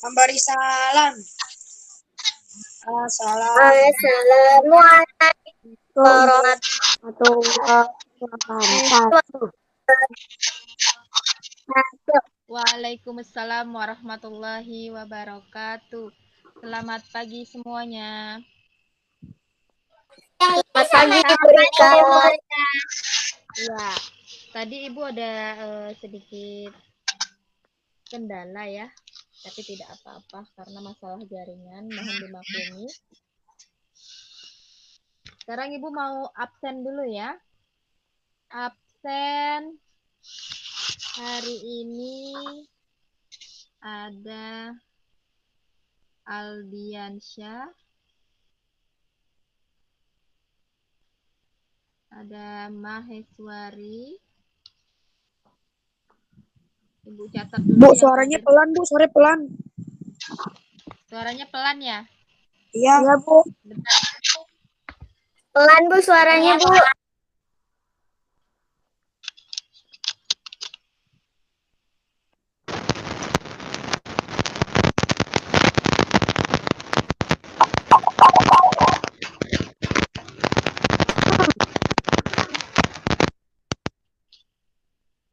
Memberi salam. Assalamualaikum warahmatullahi wabarakatuh. Waalaikumsalam warahmatullahi wabarakatuh. Selamat pagi semuanya. Selamat pagi, Bu Rika. Ya, tadi Ibu ada sedikit kendala ya, tapi tidak apa-apa karena masalah jaringan, mohon dimaklumi. Sekarang Ibu mau absen dulu ya. Absen hari ini ada Aldiansyah, ada Maheswari. Ibu catat dulu Bu, yang suaranya hadir. pelan, Bu. Suara pelan. Suaranya pelan ya? Iya. Iya, Bu. Bentar. Pelan, Bu, suaranya, Bu.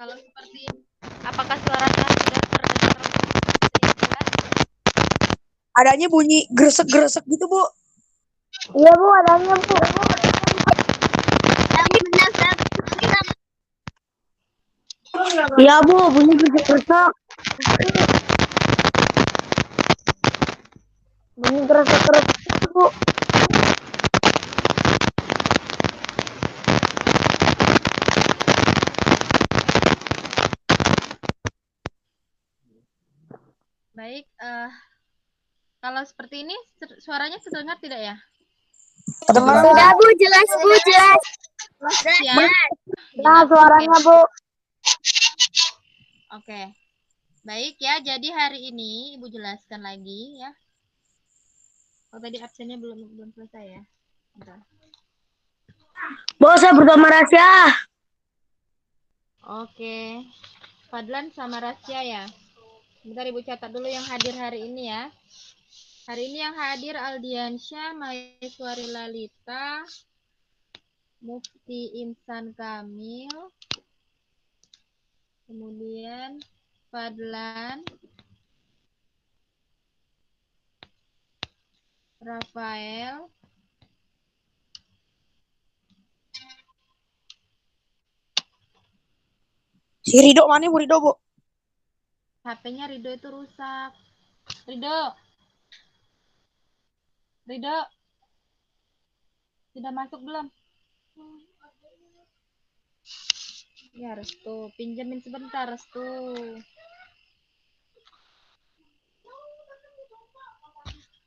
Kalau seperti ini, apakah suaranya sudah terdengar dengan jelas? Adanya bunyi gresek-gresek gitu, Bu. Iya, Bu, adanya, Bu. Iya, Bu, bunyi gresek-gresek. Bunyi gresek-gresek, Bu. Baik, kalau seperti ini suaranya terdengar tidak ya? Kedengaran, Sudah, Bu, jelas, Bu, jelas. Ya, Nah, jelas. suaranya, Bu. Oke. Baik ya, jadi hari ini Ibu jelaskan lagi ya. Oh, tadi absennya belum selesai ya. Bentar. Bu, saya bersama Rasya. Oke. Fadlan sama Rasya ya. Bentar Ibu catat dulu yang hadir hari ini ya. Hari ini yang hadir Aldiansyah, Maheswari Lalita, Mufti Insan Kamil, kemudian Fadlan, Rafael, Si Rido mana, Bu Rido, Bu? HP-nya Rido itu rusak. Rido, sudah masuk belum? Ya, Restu, pinjemin sebentar, Restu.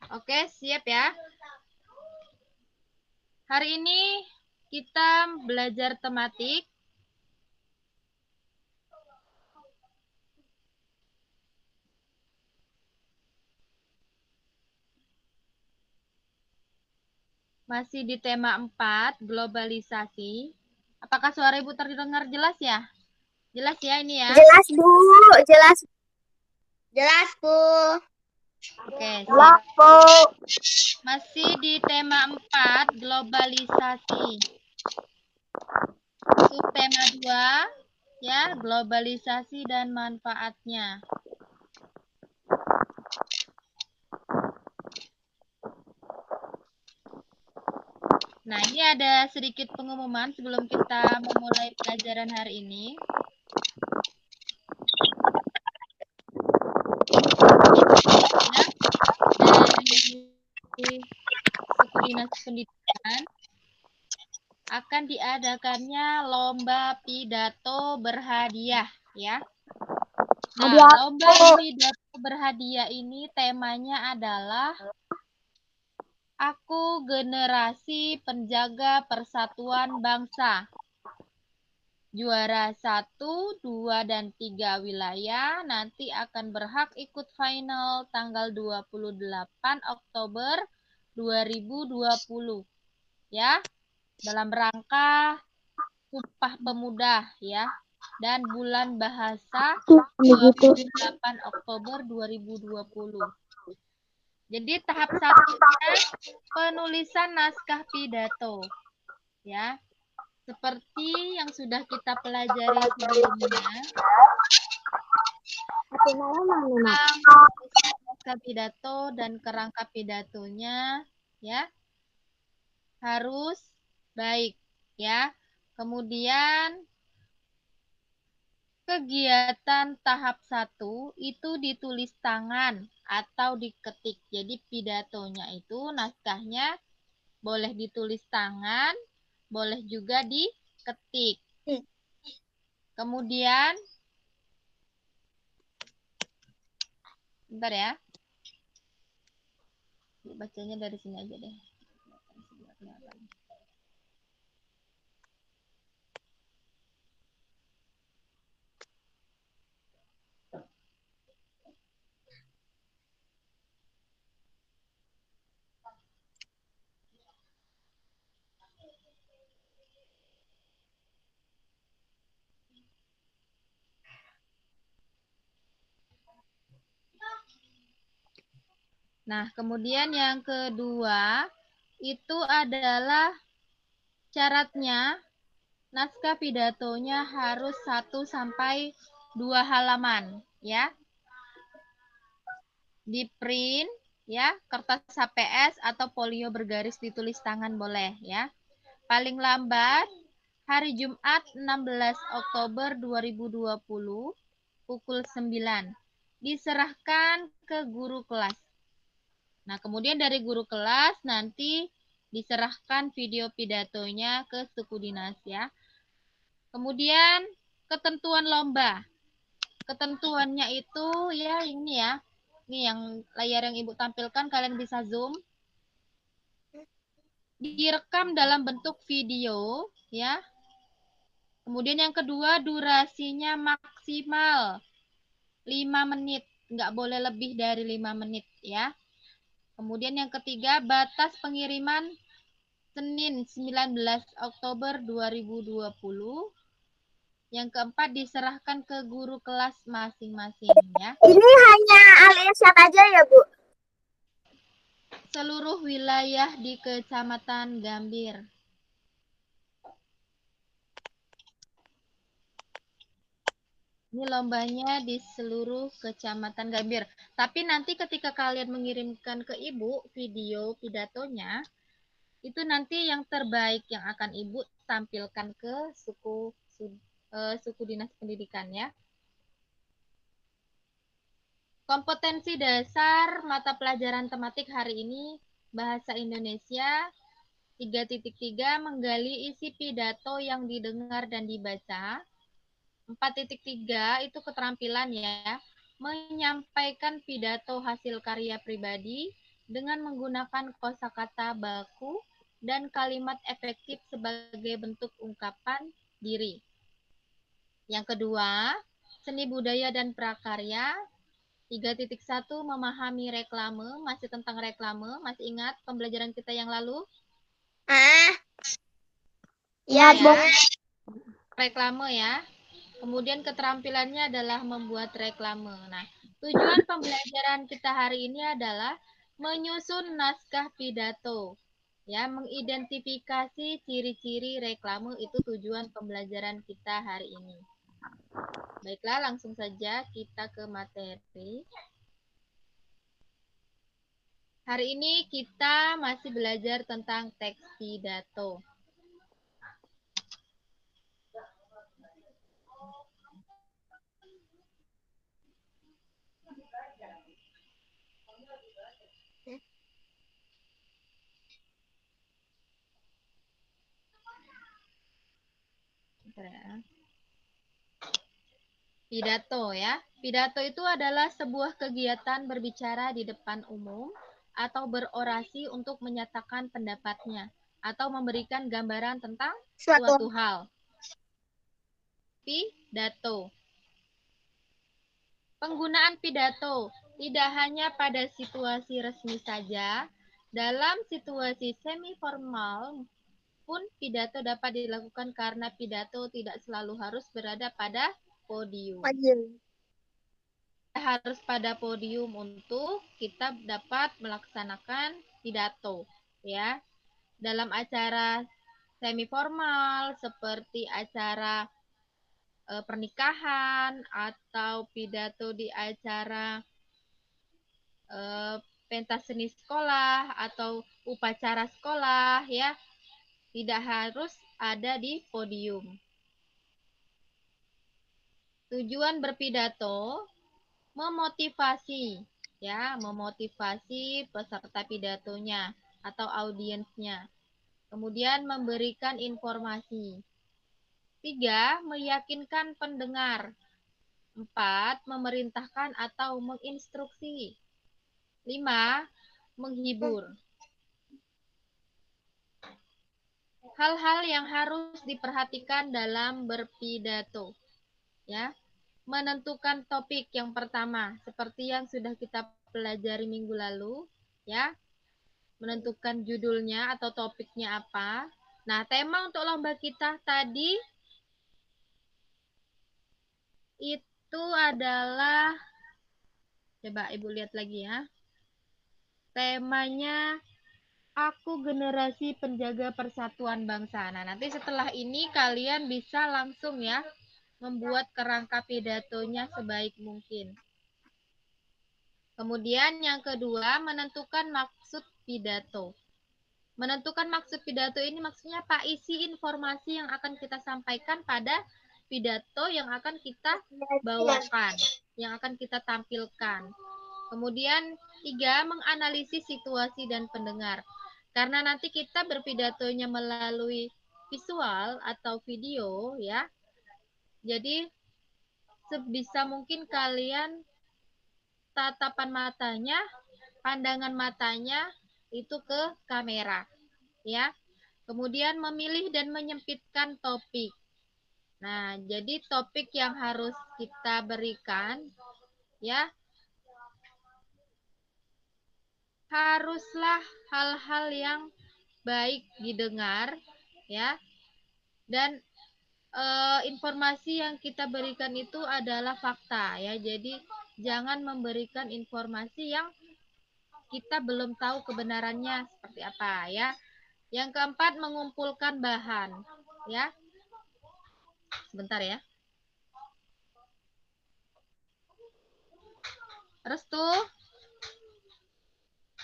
Oke, siap ya. Hari ini kita belajar tematik. Masih di tema 4, globalisasi. Apakah suara Ibu terdengar jelas ya? Jelas ya ini ya? Jelas, Bu. Jelas. Jelas, Bu. Oke, Jelas, sip. Bu. Masih di tema 4, globalisasi. Subtema 2, ya, globalisasi dan manfaatnya. Nah, ini ada sedikit pengumuman sebelum kita memulai pelajaran hari ini. Ya, dari Suku Dinas Pendidikan akan diadakannya lomba pidato berhadiah, ya. Nah, lomba pidato berhadiah ini temanya adalah Aku Generasi Penjaga Persatuan Bangsa. Juara 1, 2, dan 3 wilayah nanti akan berhak ikut final tanggal 28 Oktober 2020. Ya, dalam rangka Sumpah Pemuda ya. dan Bulan Bahasa Begitu. 28 Oktober 2020. Jadi tahap satunya penulisan naskah pidato, ya. Seperti yang sudah kita pelajari sebelumnya, naskah pidato dan kerangka pidatonya, ya, harus baik, ya. Kemudian kegiatan tahap 1 itu ditulis tangan atau diketik. Jadi pidatonya itu naskahnya boleh ditulis tangan, boleh juga diketik. Kemudian, bentar ya. Bacanya dari sini aja deh. Nah, kemudian yang kedua itu adalah syaratnya naskah pidatonya harus 1 sampai 2 halaman, ya. Di print, ya, kertas HPS atau folio bergaris ditulis tangan boleh, ya. Paling lambat hari Jumat 16 Oktober 2020 pukul 9. Diserahkan ke guru kelas. Nah, kemudian dari guru kelas nanti diserahkan video pidatonya ke suku dinas, ya. Kemudian ketentuan lomba. Ketentuannya itu ya ini ya. Ini yang layar yang Ibu tampilkan, kalian bisa zoom. Direkam dalam bentuk video, ya. Kemudian yang kedua, durasinya maksimal 5 menit. Nggak boleh lebih dari 5 menit, ya. Kemudian yang ketiga, batas pengiriman Senin 19 Oktober 2020. Yang keempat, diserahkan ke guru kelas masing-masing, ya. Ini hanya Aliasan aja ya, Bu? Seluruh wilayah di Kecamatan Gambir. Ini lombanya di seluruh Kecamatan Gambir. Tapi nanti ketika kalian mengirimkan ke Ibu video pidatonya, itu nanti yang terbaik yang akan Ibu tampilkan ke suku dinas pendidikan, ya. Kompetensi dasar mata pelajaran tematik hari ini Bahasa Indonesia 3.3 menggali isi pidato yang didengar dan dibaca. 4.3 itu keterampilan, ya. Menyampaikan pidato hasil karya pribadi dengan menggunakan kosakata baku dan kalimat efektif sebagai bentuk ungkapan diri. Yang kedua, seni budaya dan prakarya. 3.1 memahami reklame, masih tentang reklame, masih ingat pembelajaran kita yang lalu? Iya, Bu. Reklame, ya. Kemudian keterampilannya adalah membuat reklame. Nah, tujuan pembelajaran kita hari ini adalah menyusun naskah pidato. Ya, mengidentifikasi ciri-ciri reklame itu tujuan pembelajaran kita hari ini. Baiklah, langsung saja kita ke materi. Hari ini kita masih belajar tentang teks pidato. Pidato, ya. Pidato itu adalah sebuah kegiatan berbicara di depan umum atau berorasi untuk menyatakan pendapatnya atau memberikan gambaran tentang suatu hal. Pidato. Penggunaan pidato tidak hanya pada situasi resmi saja, dalam situasi semi formal pun pidato dapat dilakukan karena pidato tidak selalu harus berada pada podium. Harus pada podium untuk kita dapat melaksanakan pidato, ya. Dalam acara semi formal seperti acara pernikahan atau pidato di acara pentas seni sekolah atau upacara sekolah, ya, tidak harus ada di podium. Tujuan berpidato memotivasi, ya, memotivasi peserta pidatonya atau audiensnya. Kemudian memberikan informasi. 3, meyakinkan pendengar. 4, memerintahkan atau menginstruksi. 5, menghibur. Hal-hal yang harus diperhatikan dalam berpidato, ya. Menentukan topik yang pertama, seperti yang sudah kita pelajari minggu lalu, ya. Menentukan judulnya atau topiknya apa. Nah, tema untuk lomba kita tadi itu adalah, coba Ibu lihat lagi ya. Temanya Aku Generasi Penjaga Persatuan Bangsa. Nah, nanti setelah ini kalian bisa langsung ya membuat kerangka pidatonya sebaik mungkin. Kemudian yang kedua, menentukan maksud pidato. Menentukan maksud pidato ini maksudnya apa? Isi informasi yang akan kita sampaikan pada pidato yang akan kita bawakan, yang akan kita tampilkan. Kemudian 3, menganalisis situasi dan pendengar. Karena nanti kita berpidatonya melalui visual atau video, ya. Jadi sebisa mungkin kalian tatapan matanya, pandangan matanya itu ke kamera, ya. Kemudian memilih dan menyempitkan topik. Nah, jadi topik yang harus kita berikan, ya, haruslah hal-hal yang baik didengar, ya, dan informasi yang kita berikan itu adalah fakta, ya. Jadi jangan memberikan informasi yang kita belum tahu kebenarannya seperti apa, ya. Yang keempat, mengumpulkan bahan, ya. Sebentar ya. Restu.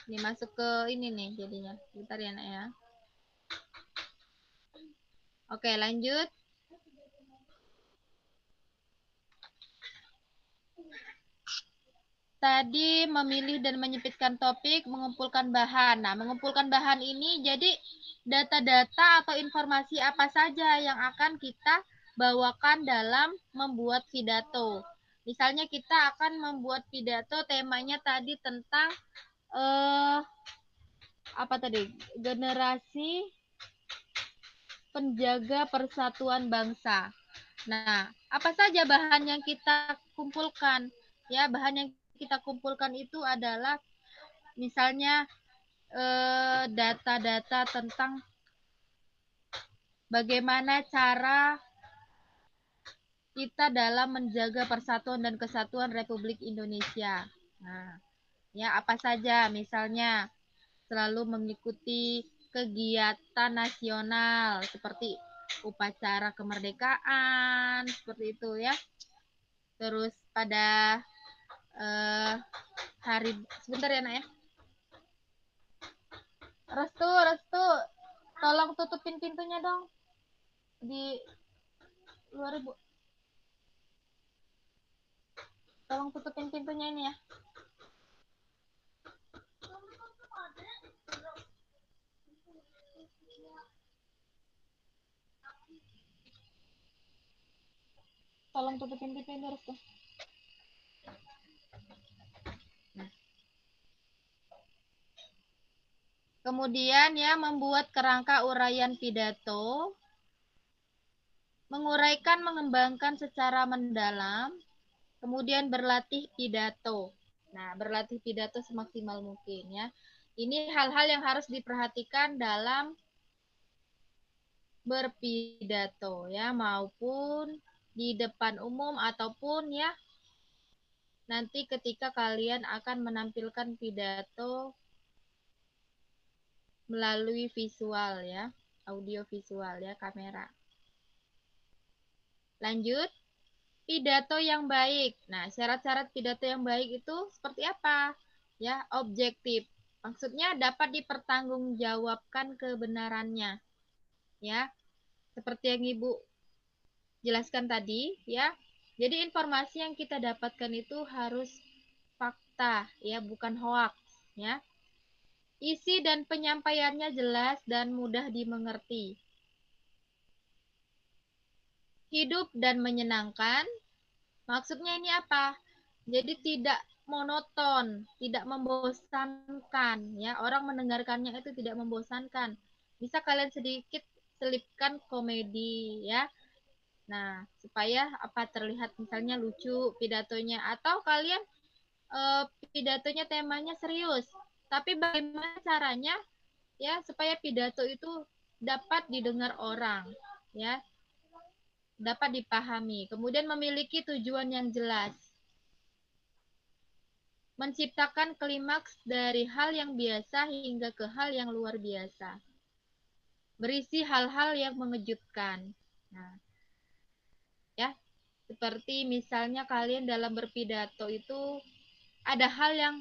Ini masuk ke ini nih jadinya. Sebentar ya, Nak ya. Oke, lanjut. Tadi memilih dan menyempitkan topik, mengumpulkan bahan. Nah, mengumpulkan bahan ini jadi data-data atau informasi apa saja yang akan kita bawakan dalam membuat pidato. Misalnya kita akan membuat pidato, temanya tadi tentang apa tadi? Generasi Penjaga Persatuan Bangsa. Nah, apa saja bahan yang kita kumpulkan? Ya, bahan yang kita kumpulkan itu adalah misalnya data-data tentang bagaimana cara kita dalam menjaga persatuan dan kesatuan Republik Indonesia. Nah, ya apa saja misalnya selalu mengikuti kegiatan nasional seperti upacara kemerdekaan seperti itu ya. Terus pada hari sebentar ya Nak ya. Restu, tolong tutupin pintunya dong di luar Ibu. Tolong tutupin pintunya ini ya. Tolong tutupin pintu ini Restu. Kemudian ya membuat kerangka uraian pidato, menguraikan, mengembangkan secara mendalam, kemudian berlatih pidato. Nah, berlatih pidato semaksimal mungkin ya. Ini hal-hal yang harus diperhatikan dalam berpidato ya, maupun di depan umum ataupun ya nanti ketika kalian akan menampilkan pidato melalui visual ya, audio visual ya, kamera. Lanjut, pidato yang baik. Nah, syarat-syarat pidato yang baik itu seperti apa? Ya, objektif. Maksudnya dapat dipertanggungjawabkan kebenarannya. Ya, seperti yang Ibu jelaskan tadi, ya. Jadi informasi yang kita dapatkan itu harus fakta, ya, bukan hoax, ya. Isi dan penyampaiannya jelas dan mudah dimengerti. Hidup dan menyenangkan. Maksudnya ini apa? Jadi tidak monoton, tidak membosankan, ya. Orang mendengarkannya itu tidak membosankan. Bisa kalian sedikit selipkan komedi, ya. Nah, supaya apa terlihat misalnya lucu pidatonya atau kalian pidatonya temanya serius. Tapi bagaimana caranya ya supaya pidato itu dapat didengar orang, ya, dapat dipahami. Kemudian memiliki tujuan yang jelas. Menciptakan klimaks dari hal yang biasa hingga ke hal yang luar biasa. Berisi hal-hal yang mengejutkan. Nah, ya, seperti misalnya kalian dalam berpidato itu ada hal yang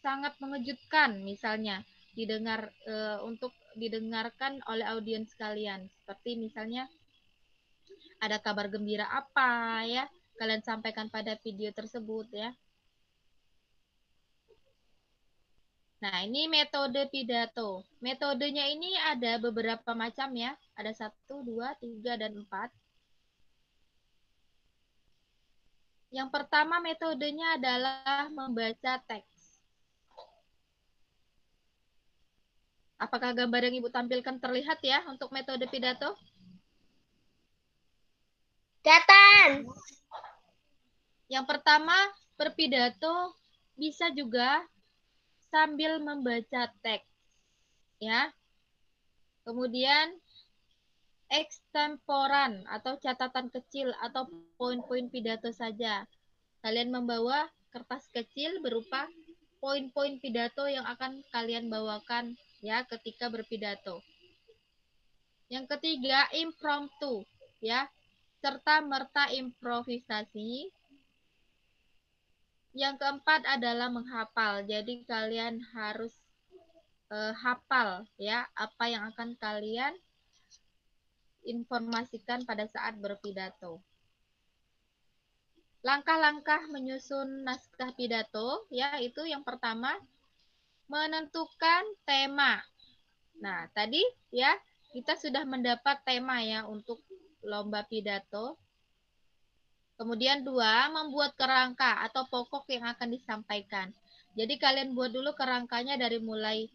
sangat mengejutkan misalnya untuk didengarkan oleh audiens kalian. Seperti misalnya ada kabar gembira apa ya, kalian sampaikan pada video tersebut ya. Nah, ini metode pidato. Metodenya ini ada beberapa macam ya. Ada 1, 2, 3, dan 4. Yang pertama metodenya adalah membaca teks. Apakah gambar yang Ibu tampilkan terlihat ya untuk metode pidato? Kelihatan. Yang pertama, berpidato bisa juga sambil membaca teks. Ya. Kemudian ekstemporan atau catatan kecil atau poin-poin pidato saja. Kalian membawa kertas kecil berupa poin-poin pidato yang akan kalian bawakan ya ketika berpidato. Yang ketiga, impromptu ya, serta merta improvisasi. Yang keempat adalah menghafal. Jadi kalian harus hafal ya apa yang akan kalian informasikan pada saat berpidato. Langkah-langkah menyusun naskah pidato ya, itu yang pertama menentukan tema. Nah, tadi ya kita sudah mendapat tema ya untuk lomba pidato. Kemudian 2, membuat kerangka atau pokok yang akan disampaikan. Jadi kalian buat dulu kerangkanya dari mulai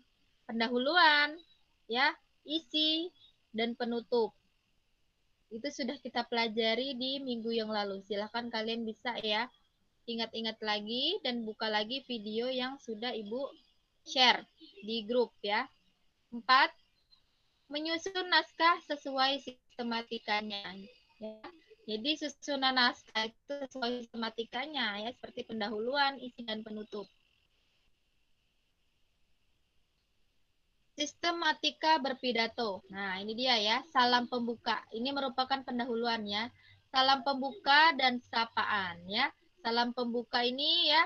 pendahuluan, ya, isi, dan penutup. Itu sudah kita pelajari di minggu yang lalu. Silahkan kalian bisa ya ingat-ingat lagi dan buka lagi video yang sudah Ibu share di grup ya. 4, menyusun naskah sesuai sistematikanya. Ya. Jadi susunan naskah itu sesuai sistematikanya ya, seperti pendahuluan, isi, dan penutup. Sistematika berpidato. Nah, ini dia ya, salam pembuka. Ini merupakan pendahuluannya. Salam pembuka dan sapaan ya. Salam pembuka ini ya,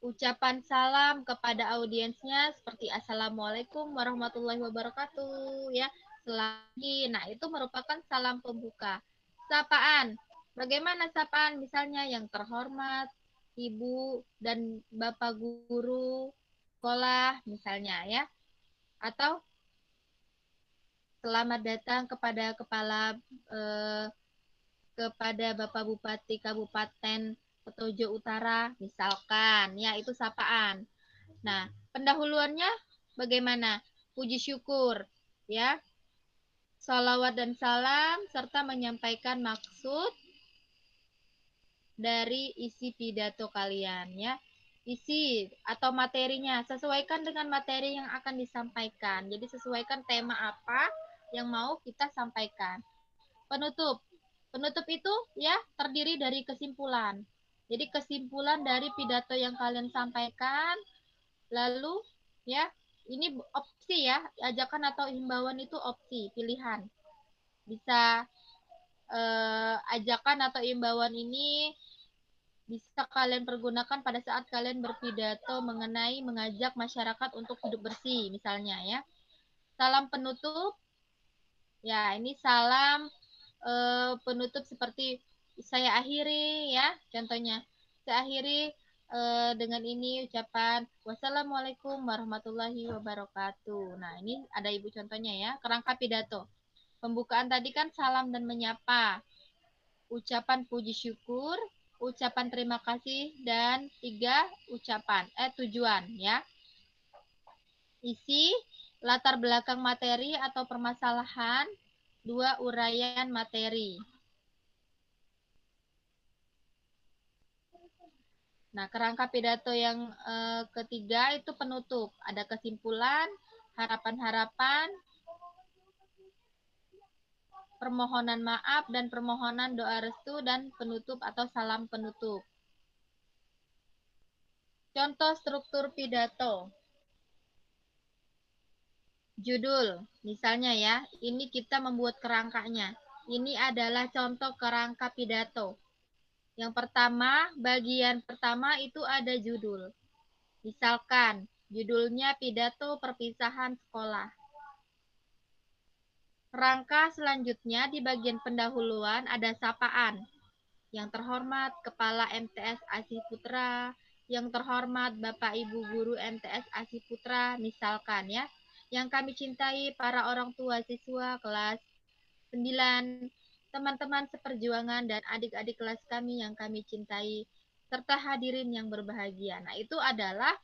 ucapan salam kepada audiensnya seperti Assalamualaikum warahmatullahi wabarakatuh ya. Selagi, nah itu merupakan salam pembuka. Sapaan. Bagaimana sapaan? Misalnya yang terhormat, Ibu dan Bapak guru sekolah misalnya ya. Atau selamat datang kepada Bapak Bupati Kabupaten Petojo Utara misalkan ya, itu sapaan. Nah, pendahuluannya bagaimana? Puji syukur ya. Salawat dan salam serta menyampaikan maksud dari isi pidato kalian ya. Isi atau materinya sesuaikan dengan materi yang akan disampaikan. Jadi sesuaikan tema apa yang mau kita sampaikan. Penutup. Penutup itu ya terdiri dari kesimpulan. Jadi kesimpulan dari pidato yang kalian sampaikan, lalu ya ini opsi ya, ajakan atau himbauan itu opsi, pilihan. Bisa ajakan atau himbauan ini bisa kalian pergunakan pada saat kalian berpidato mengenai mengajak masyarakat untuk hidup bersih misalnya ya. Salam penutup. Ya, ini salam penutup seperti saya akhiri ya. Contohnya, saya akhiri dengan ini ucapan wassalamualaikum warahmatullahi wabarakatuh. Nah, ini ada ibu contohnya ya, kerangka pidato. Pembukaan tadi kan salam dan menyapa, ucapan puji syukur, ucapan terima kasih, dan 3 tujuan ya. Isi, latar belakang materi atau permasalahan, 2 uraian materi. Nah, kerangka pidato yang ketiga itu penutup. Ada kesimpulan, harapan-harapan, permohonan maaf, dan permohonan doa restu, dan penutup atau salam penutup. Contoh struktur pidato. Judul, misalnya ya, ini kita membuat kerangkanya. Ini adalah contoh kerangka pidato. Yang pertama, bagian pertama itu ada judul. Misalkan, judulnya pidato perpisahan sekolah. Rangka selanjutnya di bagian pendahuluan ada sapaan. Yang terhormat Kepala MTS Asih Putra, yang terhormat Bapak Ibu Guru MTS Asih Putra, misalkan ya. Yang kami cintai para orang tua siswa kelas 9, teman-teman seperjuangan dan adik-adik kelas kami yang kami cintai, serta hadirin yang berbahagia. Nah, itu adalah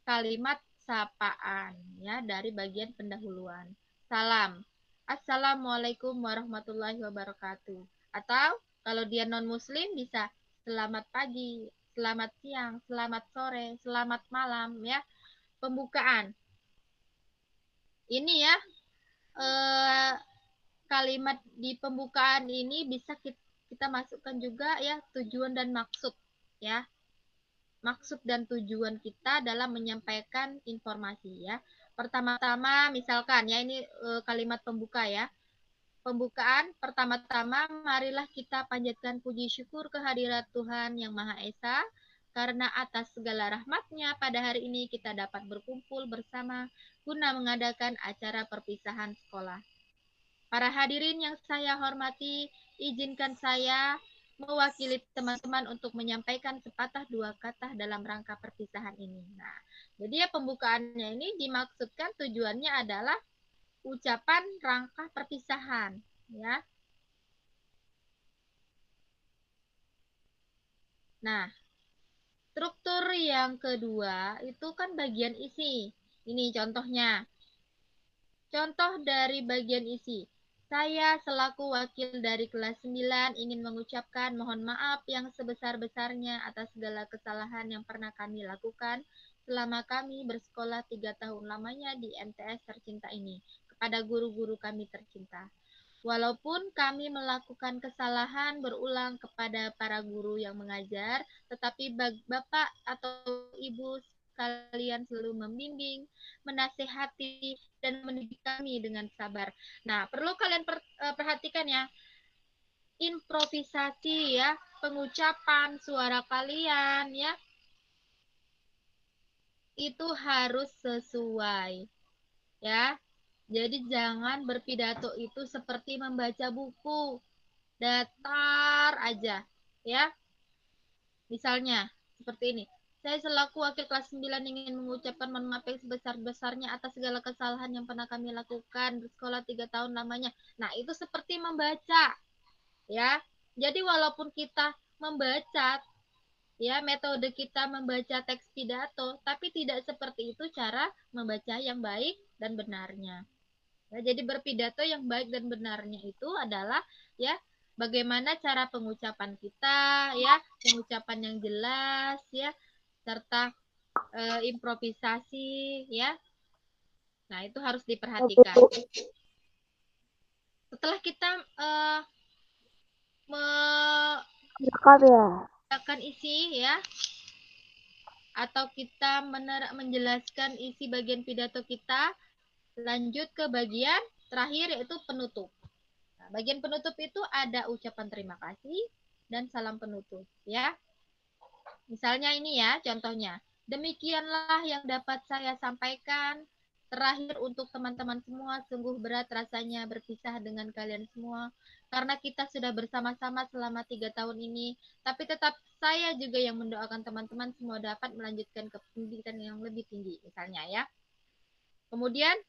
kalimat sapaan ya dari bagian pendahuluan. Salam. Assalamualaikum warahmatullahi wabarakatuh. Atau kalau dia non-muslim bisa selamat pagi, selamat siang, selamat sore, selamat malam ya. Pembukaan. Ini ya kalimat di pembukaan ini bisa kita masukkan juga ya tujuan dan maksud ya. Maksud dan tujuan kita dalam menyampaikan informasi ya. Pertama-tama misalkan ya ini kalimat pembuka ya. Pembukaan pertama-tama marilah kita panjatkan puji syukur kehadirat Tuhan Yang Maha Esa karena atas segala rahmatnya pada hari ini kita dapat berkumpul bersama guna mengadakan acara perpisahan sekolah. Para hadirin yang saya hormati, izinkan saya mewakili teman-teman untuk menyampaikan sepatah dua kata dalam rangka perpisahan ini. Nah, jadi ya pembukaannya ini dimaksudkan tujuannya adalah ucapan rangka perpisahan, ya. Nah, struktur yang kedua itu kan bagian isi. Ini contohnya. Contoh dari bagian isi. Saya selaku wakil dari kelas 9 ingin mengucapkan mohon maaf yang sebesar-besarnya atas segala kesalahan yang pernah kami lakukan selama kami bersekolah 3 tahun lamanya di MTS tercinta ini kepada guru-guru kami tercinta. Walaupun kami melakukan kesalahan berulang kepada para guru yang mengajar, tetapi Bapak atau Ibu sekalian selalu membimbing, menasehati, dan mendidik kami dengan sabar. Nah, perlu kalian perhatikan ya, improvisasi ya, pengucapan suara kalian ya, itu harus sesuai ya. Jadi jangan berpidato itu seperti membaca buku, datar aja ya. Misalnya seperti ini. Saya selaku wakil kelas 9 ingin mengucapkan mohon maaf yang sebesar-besarnya atas segala kesalahan yang pernah kami lakukan di sekolah 3 tahun lamanya. Nah, itu seperti membaca ya. Jadi walaupun kita membaca ya, metode kita membaca teks pidato, tapi tidak seperti itu cara membaca yang baik dan benarnya. Ya, jadi berpidato yang baik dan benarnya itu adalah ya bagaimana cara pengucapan kita ya, pengucapan yang jelas ya, serta improvisasi ya. Nah, itu harus diperhatikan. Setelah kita ya. isi ya, atau kita menjelaskan isi bagian pidato kita, lanjut ke bagian terakhir yaitu penutup. Nah, bagian penutup itu ada ucapan terima kasih dan salam penutup ya. Misalnya ini ya contohnya. Demikianlah yang dapat saya sampaikan. Terakhir untuk teman-teman semua, sungguh berat rasanya berpisah dengan kalian semua. Karena kita sudah bersama-sama selama 3 tahun ini. Tapi tetap saya juga yang mendoakan teman-teman semua dapat melanjutkan ke pendidikan yang lebih tinggi. Misalnya ya. Kemudian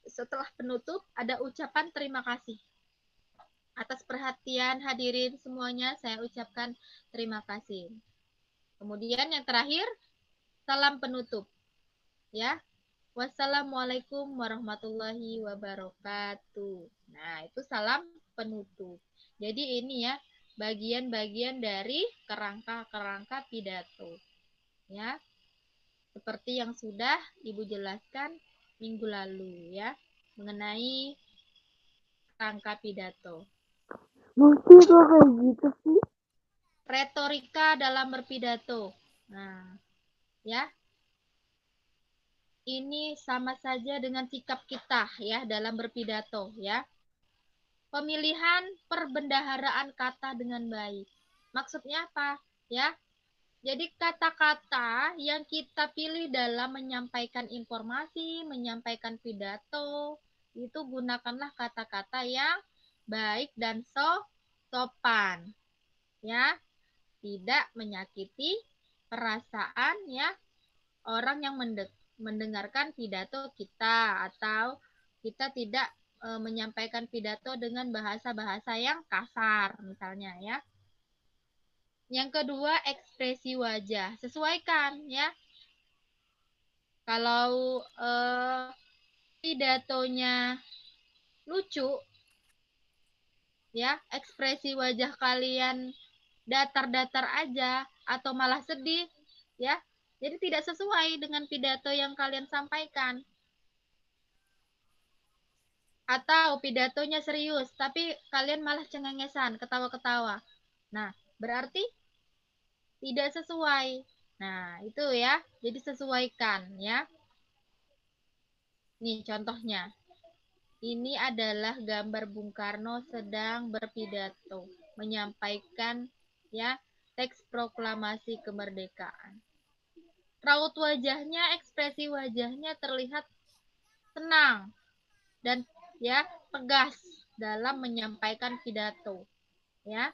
setelah penutup ada ucapan terima kasih. Atas perhatian hadirin semuanya saya ucapkan terima kasih. Kemudian yang terakhir salam penutup. Ya. Wassalamualaikum warahmatullahi wabarakatuh. Nah, itu salam penutup. Jadi ini ya, bagian-bagian dari kerangka-kerangka pidato. Ya. Seperti yang sudah Ibu jelaskan minggu lalu ya, mengenai rangka pidato. Mungkin kok kayak gitu sih. Retorika dalam berpidato. Nah, ya. Ini sama saja dengan sikap kita ya dalam berpidato ya. Pemilihan perbendaharaan kata dengan baik. Maksudnya apa? Ya. Jadi kata-kata yang kita pilih dalam menyampaikan informasi, menyampaikan pidato, itu gunakanlah kata-kata yang baik dan sopan. Ya. Tidak menyakiti perasaan ya orang yang mendengarkan pidato kita, atau kita tidak menyampaikan pidato dengan bahasa-bahasa yang kasar misalnya ya. Yang kedua, ekspresi wajah. Sesuaikan ya. Kalau pidatonya lucu ya, ekspresi wajah kalian datar-datar aja atau malah sedih ya. Jadi tidak sesuai dengan pidato yang kalian sampaikan. Atau pidatonya serius, tapi kalian malah cengengesan, ketawa-ketawa. Nah, berarti tidak sesuai. Nah, itu ya. Jadi sesuaikan ya. Nih contohnya. Ini adalah gambar Bung Karno sedang berpidato, menyampaikan ya teks proklamasi kemerdekaan. Raut wajahnya, ekspresi wajahnya terlihat tenang dan ya tegas dalam menyampaikan pidato ya.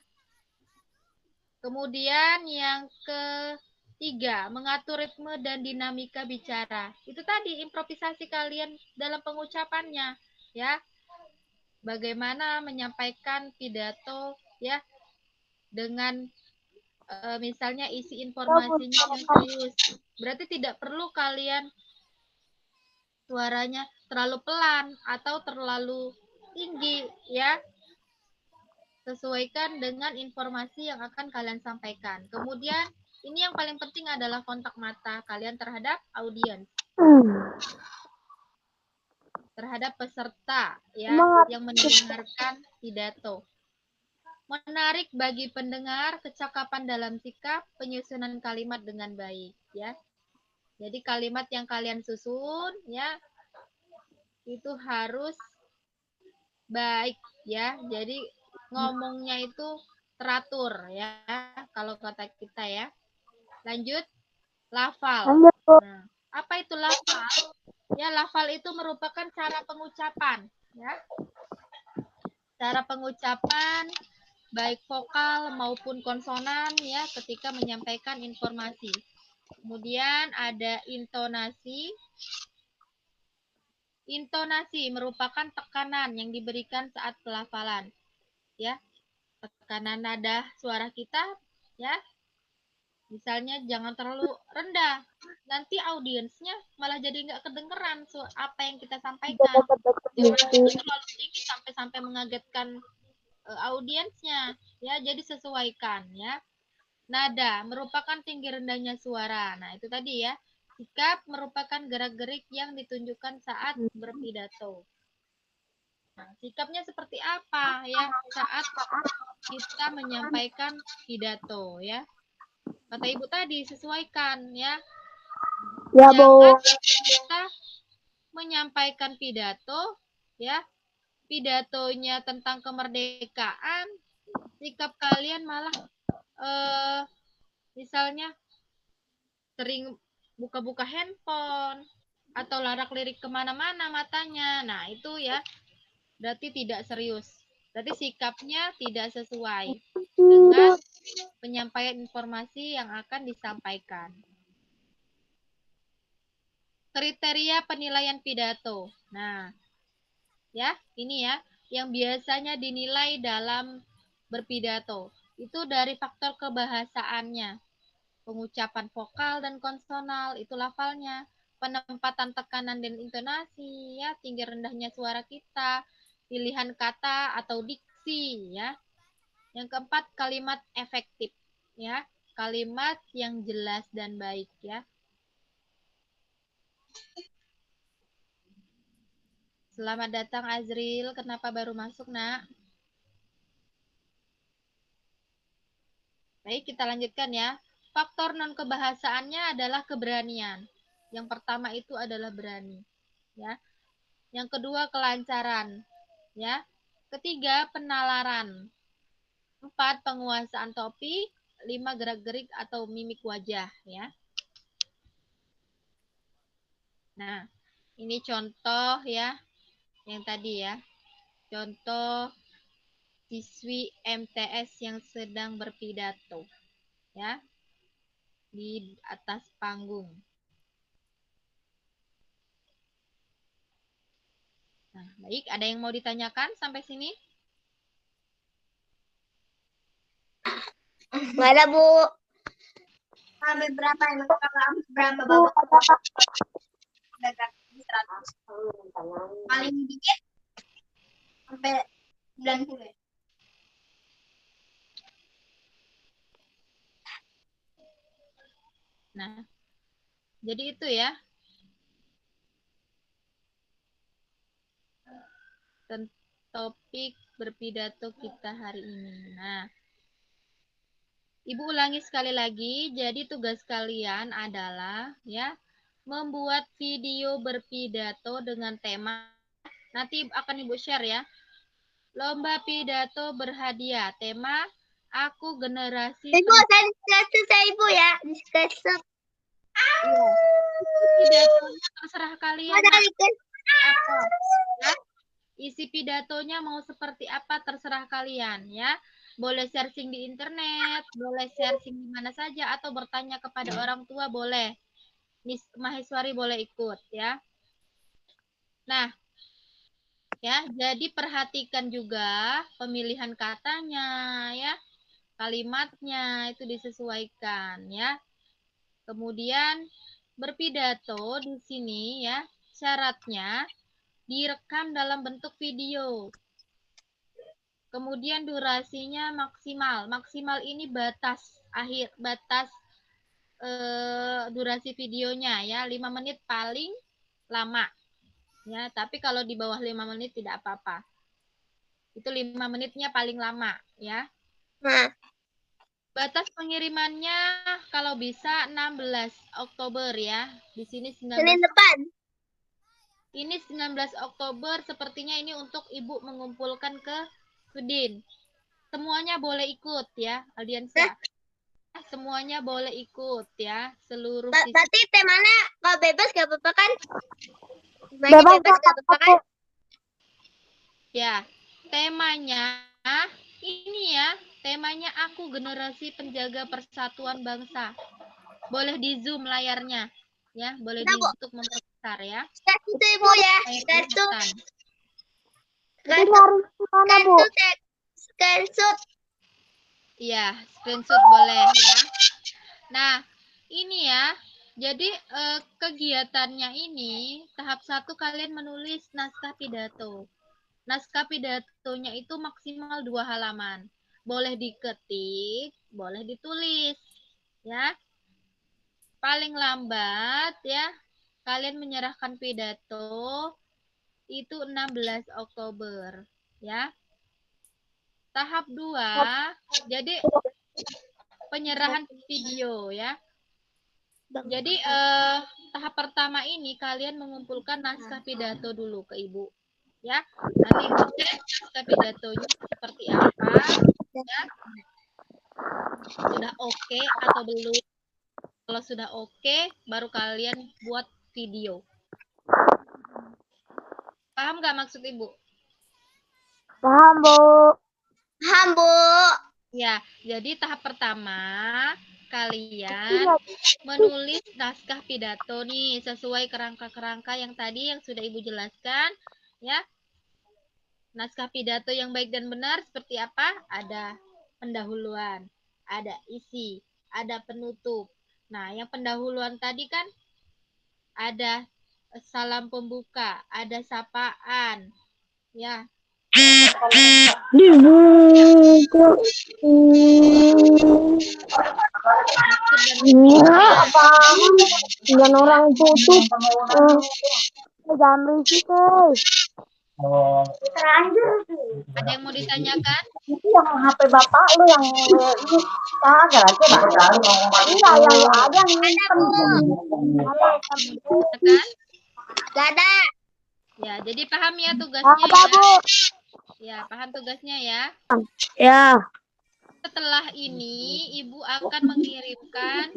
Kemudian yang ketiga, mengatur ritme dan dinamika bicara. Itu tadi improvisasi kalian dalam pengucapannya ya. Bagaimana menyampaikan pidato ya dengan misalnya isi informasinya yang serius. Berarti tidak perlu kalian suaranya terlalu pelan atau terlalu tinggi ya. Sesuaikan dengan informasi yang akan kalian sampaikan. Kemudian ini yang paling penting adalah kontak mata kalian terhadap audiens, terhadap peserta ya yang mendengarkan pidato. Menarik bagi pendengar, kecakapan dalam sikap, penyusunan kalimat dengan baik ya. Jadi kalimat yang kalian susun ya itu harus baik ya. Jadi ngomongnya itu teratur ya kalau kata kita ya. Lanjut, lafal. Nah, apa itu lafal? Ya, lafal itu merupakan cara pengucapan ya. Cara pengucapan baik vokal maupun konsonan ya ketika menyampaikan informasi. Kemudian ada intonasi. Intonasi merupakan tekanan yang diberikan saat pelafalan. Ya, tekanan nada suara kita ya. Misalnya jangan terlalu rendah. Nanti audiensnya malah jadi nggak kedengeran apa yang kita sampaikan. Jangan terlalu tinggi sampai mengagetkan audiensnya. Ya, jadi sesuaikan ya. Nada merupakan tinggi rendahnya suara. Nah, itu tadi ya. Sikap merupakan gerak-gerik yang ditunjukkan saat berpidato. Sikapnya seperti apa ya saat kita menyampaikan pidato ya. Kata Ibu tadi sesuaikan ya. Ya, Bu. Jangan kita menyampaikan pidato ya. Pidatonya tentang kemerdekaan, sikap kalian malah misalnya sering buka-buka handphone atau larak-lirik kemana-mana matanya. Nah, itu ya berarti tidak serius. Berarti sikapnya tidak sesuai dengan penyampaian informasi yang akan disampaikan. Kriteria penilaian pidato. Nah, ya, ini ya yang biasanya dinilai dalam berpidato. Itu dari faktor kebahasaannya, pengucapan vokal dan konsonal, itu lafalnya, penempatan tekanan dan intonasi, ya, tinggi rendahnya suara kita, pilihan kata atau diksi, ya. Yang keempat, kalimat efektif, ya, kalimat yang jelas dan baik, ya. Selamat datang Azril, kenapa baru masuk, Nak? Baik, kita lanjutkan ya. Faktor non kebahasaannya adalah keberanian. Yang pertama itu adalah berani, ya. Yang kedua kelancaran, ya. Ketiga penalaran. 4 penguasaan topik, 5 gerak-gerik atau mimik wajah, ya. Nah, ini contoh ya, yang tadi ya. Contoh siswi MTS yang sedang berpidato, ya, di atas panggung. Nah, baik, ada yang mau ditanyakan sampai sini? Nggak ada, Bu. Sampai berapa emang kalau berapa babak? Paling dikit sampai 90. Nah, jadi itu ya. Topik berpidato kita hari ini. Nah, Ibu ulangi sekali lagi. Jadi tugas kalian adalah ya membuat video berpidato dengan tema. Nanti akan Ibu share ya. Lomba pidato berhadiah. Tema aku generasi Ibu, saya discussion saya Ibu ya. Discussion. Pidatonya terserah kalian. Ada Apa? Ya? Isi pidatonya mau seperti apa terserah kalian ya. Boleh searching di internet, boleh searching di mana saja atau bertanya kepada orang tua boleh. Miss Maheswari boleh ikut ya. Nah, ya, jadi perhatikan juga pemilihan katanya ya. Kalimatnya itu disesuaikan ya. Kemudian berpidato di sini ya, syaratnya direkam dalam bentuk video. Kemudian durasinya maksimal. Maksimal ini batas durasi videonya ya, 5 menit paling lama. Ya, tapi kalau di bawah 5 menit tidak apa-apa. Itu 5 menitnya paling lama ya. Nah. Batas pengirimannya kalau bisa 16 Oktober ya. Di sini 19. Senin depan. Ini 19 Oktober sepertinya ini untuk Ibu mengumpulkan ke Sudin. Semuanya boleh ikut ya, Aldiansa. Semuanya boleh ikut ya, seluruh siswa. Berarti temanya kalau bebas gak apa-apa kan? Bebas gak apa-apa kan? Ya, temanya ini ya, temanya aku generasi penjaga persatuan bangsa. Boleh di zoom layarnya, ya, boleh di untuk memperbesar ya. Itu Ibu ya, screenshot. Iya, screenshot boleh ya. Nah, ini ya. Jadi kegiatannya ini tahap 1 kalian menulis naskah pidato. Naskah pidatonya itu maksimal 2 halaman. Boleh diketik, boleh ditulis. Ya. Paling lambat ya, kalian menyerahkan pidato itu 16 Oktober, ya. Tahap 2, jadi penyerahan video, ya. Jadi tahap pertama ini kalian mengumpulkan naskah pidato dulu ke Ibu, ya. Nanti Ibu cek naskah pidatonya seperti apa, ya. Sudah oke atau belum? Kalau sudah oke, baru kalian buat video. Paham nggak maksud Ibu? Paham, Bu. Paham, Bu. Ya, jadi tahap pertama kalian menulis naskah pidato nih sesuai kerangka-kerangka yang tadi yang sudah Ibu jelaskan, ya. Naskah pidato yang baik dan benar seperti apa? Ada pendahuluan, ada isi, ada penutup. Nah, yang pendahuluan tadi kan ada salam pembuka, ada sapaan, ya. Di buku. Maksud dan Paham. Dan orang tutup. Jangan berisik, guys. ada yang mau ditanyakan? Itu yang HP bapak lu yang ini kagak aja Pak. Enggak yang ada yang nyimpen. Kan? Gak ada. Ya, jadi paham ya tugasnya Ada, ya. Bu. Ya, paham tugasnya ya. Ya. Setelah ini Ibu akan mengirimkan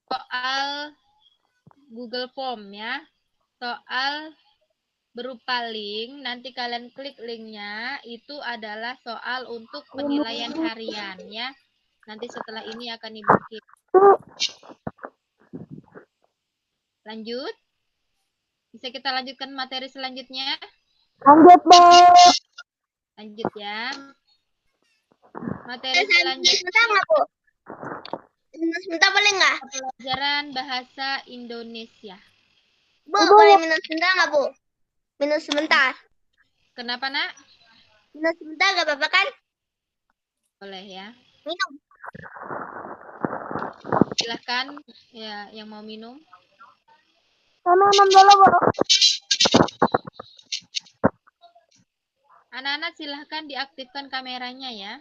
soal Google Form ya. Soal berupa link, nanti kalian klik linknya, itu adalah soal untuk penilaian harian ya. Nanti setelah ini akan Ibu kirim. Lanjut. Bisa kita lanjutkan materi selanjutnya? Lanjut, Bu. Lanjut ya. Materi selanjutnya Sebentar nggak, Bu? Sebentar boleh nggak? pelajaran bahasa Indonesia. Bu, boleh minum sebentar nggak, Bu? Minum sebentar. Kenapa, Nak? Minum sebentar nggak apa-apa kan? Boleh ya. Minum. Silahkan ya yang mau minum. Sama enam dulu, Bu. Anak-anak silahkan diaktifkan kameranya ya.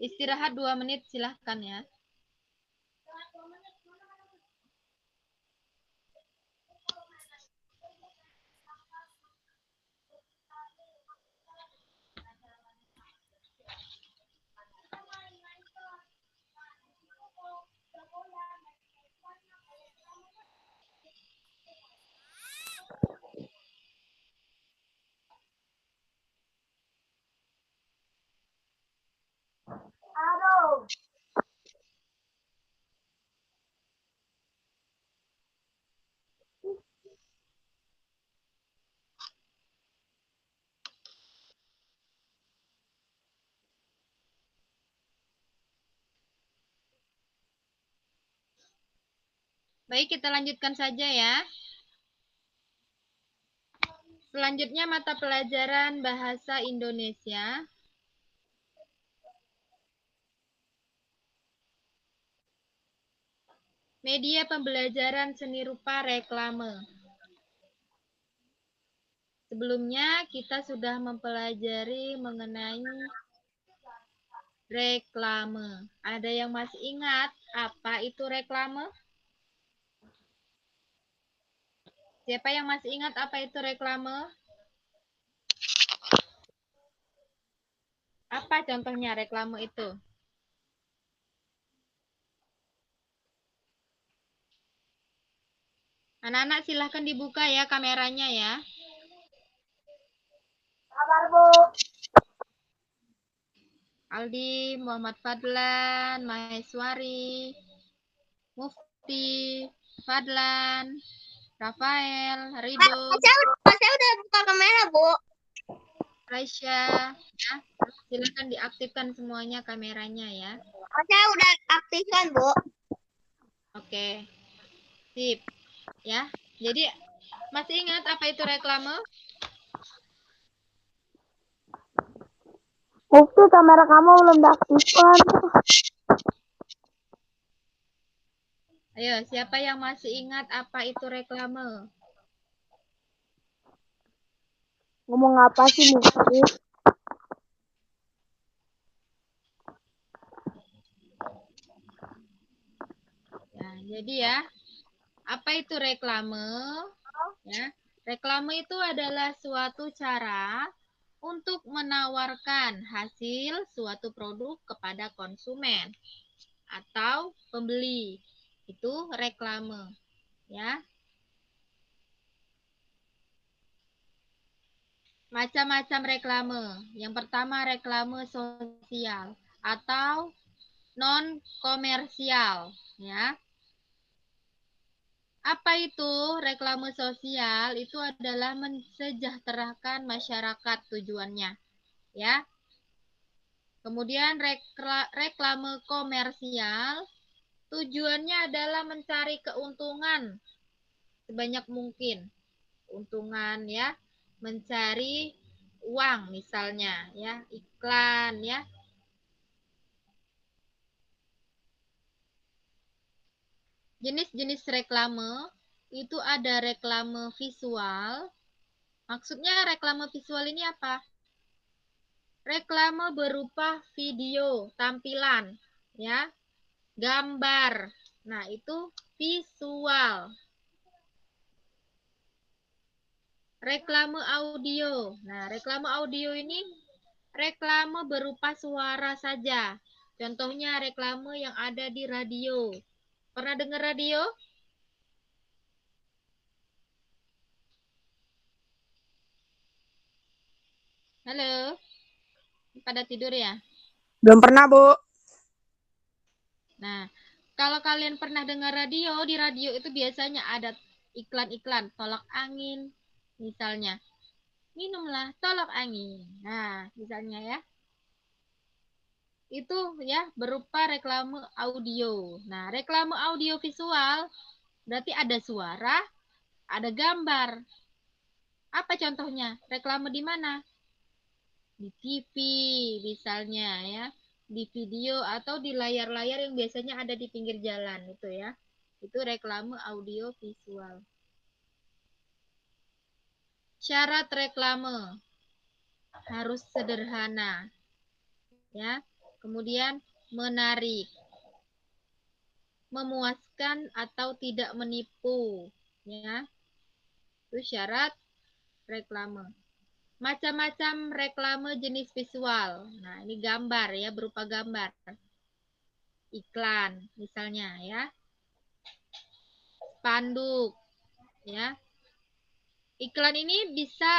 Istirahat 2 menit silahkan ya. Aduh. Baik, kita lanjutkan saja ya. Selanjutnya mata pelajaran bahasa Indonesia. Media pembelajaran seni rupa reklame. Sebelumnya kita sudah mempelajari mengenai reklame. Ada yang masih ingat apa itu reklame? Siapa yang masih ingat apa itu reklame? Apa contohnya reklame itu? Anak-anak silahkan dibuka ya kameranya ya. Sabar, Bu. Aldi, Muhammad Fadlan, Maheswari, Mufti, Fadlan, Rafael, Rido, Saya udah buka kamera, Bu. Raisya, ya. Silakan diaktifkan semuanya kameranya ya. Saya udah aktifkan, Bu. Oke. Sip. Ya. Jadi masih ingat apa itu reklame? Bukti kamera kamu belum diaktifkan. Ayo, siapa yang masih ingat apa itu reklame? Ngomong apa sih, Miss? Ya, jadi ya, apa itu reklame? Ya, reklame itu adalah suatu cara untuk menawarkan hasil suatu produk kepada konsumen atau pembeli. Itu reklame, ya. Macam-macam reklame. Yang pertama reklame sosial atau non komersial, ya. Apa itu reklame sosial? Itu adalah mensejahterakan masyarakat tujuannya, ya. Kemudian reklame komersial tujuannya adalah mencari keuntungan sebanyak mungkin. Keuntungan ya, mencari uang misalnya ya, iklan ya. Jenis-jenis reklame itu ada reklame visual. Maksudnya reklame visual ini apa? Reklame berupa video, tampilan, ya, gambar. Nah, itu visual. Reklame audio. Nah, reklame audio ini reklame berupa suara saja. Contohnya reklame yang ada di radio. Pernah dengar radio? Halo? Pada tidur ya? Belum pernah, Bu. Nah, kalau kalian pernah dengar radio, di radio itu biasanya ada iklan-iklan tolak angin, misalnya. Minumlah tolak angin. Nah, misalnya ya. Itu ya berupa reklame audio. Nah, reklame audio visual berarti ada suara, ada gambar. Apa contohnya? Reklame di mana? Di TV misalnya ya, di video atau di layar-layar yang biasanya ada di pinggir jalan itu ya. Itu reklame audio visual. Syarat reklame harus sederhana ya. Kemudian menarik, memuaskan atau tidak menipu ya. Itu syarat reklame. Macam-macam reklame jenis visual. Nah, ini gambar ya, berupa gambar. Iklan misalnya ya. Spanduk ya. Iklan ini bisa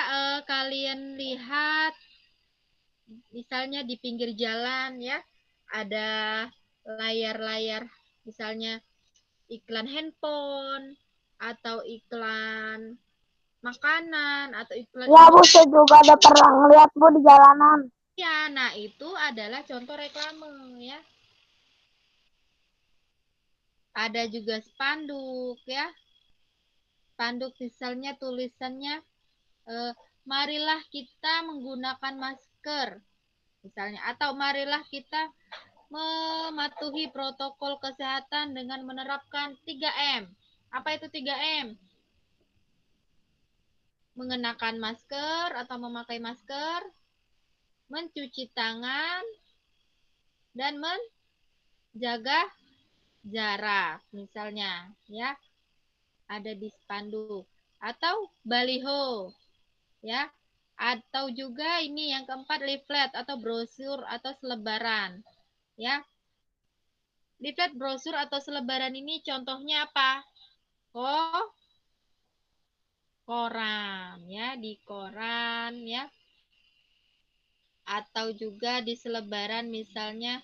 kalian lihat misalnya di pinggir jalan ya. Ada layar-layar misalnya iklan handphone atau iklan makanan atau iklan Ya, Bu, saya juga ada pernah ngeliat, Bu, di jalanan. ya, nah itu adalah contoh reklame ya. Ada juga spanduk ya. Spanduk misalnya tulisannya marilah kita menggunakan masker misalnya, atau marilah kita mematuhi protokol kesehatan dengan menerapkan 3M. Apa itu 3M? Mengenakan masker atau memakai masker, mencuci tangan, dan menjaga jarak misalnya ya, ada di spanduk atau baliho ya, atau juga ini yang keempat leaflet atau brosur atau selebaran ya. Leaflet, brosur atau selebaran ini contohnya apa? Oh, koran ya, di koran ya, atau juga di selebaran misalnya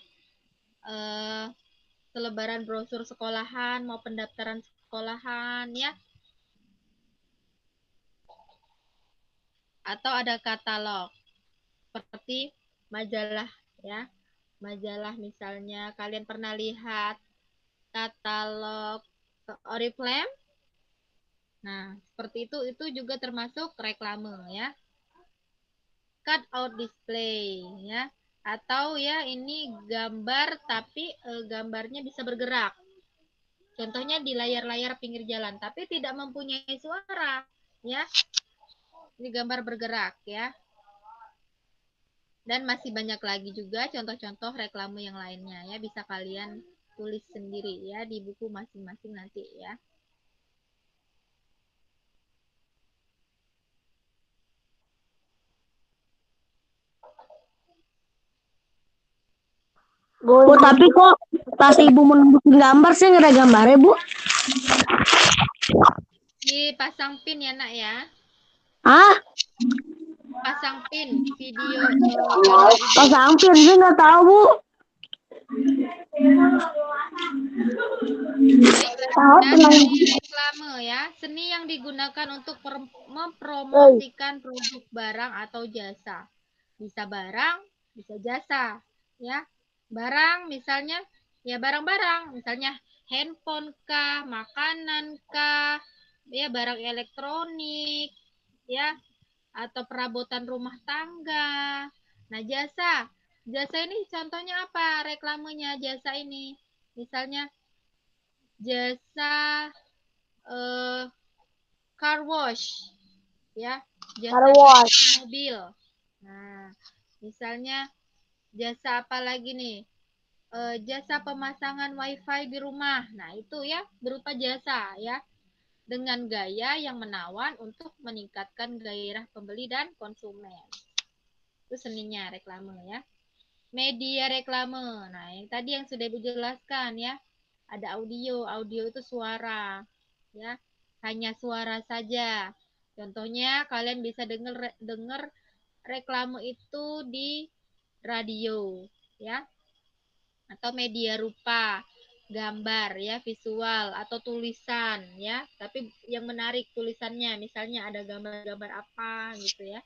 selebaran brosur sekolahan mau pendaftaran sekolahan ya, atau ada katalog seperti majalah ya. Majalah misalnya kalian pernah lihat katalog Oriflame. Nah, seperti itu juga termasuk reklame ya. Cut out display ya, atau ya ini gambar tapi gambarnya bisa bergerak. Contohnya di layar-layar pinggir jalan, tapi tidak mempunyai suara, ya. Ini gambar bergerak, ya. Dan masih banyak lagi juga contoh-contoh reklame yang lainnya, ya. Bisa kalian tulis sendiri, ya, di buku masing-masing nanti, ya. Bu, tapi kok pas ibu menunjukin gambar sih nggak ada gambarnya, Bu? Dipasang pin ya, Nak, ya. Ah, Pasang pin video gambar ibu. pas hampir sih nggak tahu, Bu. Seni reklame, ya. Seni yang digunakan untuk mempromosikan produk barang atau jasa. Bisa barang, bisa jasa, ya. Barang misalnya, ya barang-barang, misalnya handphone kah, makanan kah, ya barang elektronik, ya, atau perabotan rumah tangga. Nah, jasa. Jasa ini contohnya apa? Reklamenya jasa ini. Misalnya jasa car wash, ya, jasa cuci mobil. Nah, misalnya jasa apa lagi nih? Jasa pemasangan wifi di rumah. Nah, itu ya berupa jasa, ya, dengan gaya yang menawan untuk meningkatkan gairah pembeli dan konsumen. Itu seninya reklame, ya. Media reklame. Nah, yang tadi yang sudah Ibu jelaskan, ya. Ada audio. Audio itu suara, ya. Hanya suara saja. Contohnya kalian bisa dengar reklame itu di radio, ya. Atau media rupa, gambar, ya, visual atau tulisan, ya. Tapi yang menarik tulisannya, misalnya ada gambar-gambar apa gitu, ya.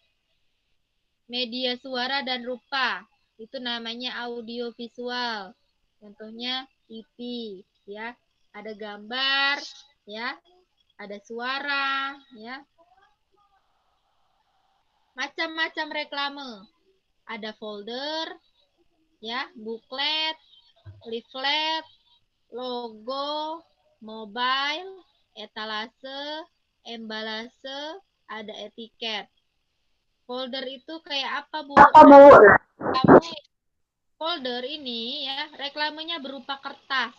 Media suara dan rupa itu namanya audio visual. Contohnya TV, ya. Ada gambar, ya. Ada suara, ya. Macam-macam reklame. Ada folder, ya, buklet, leaflet, logo, mobile, etalase, embalase, ada etiket. Folder itu kayak apa, Bu? Folder ini, ya, reklamenya berupa kertas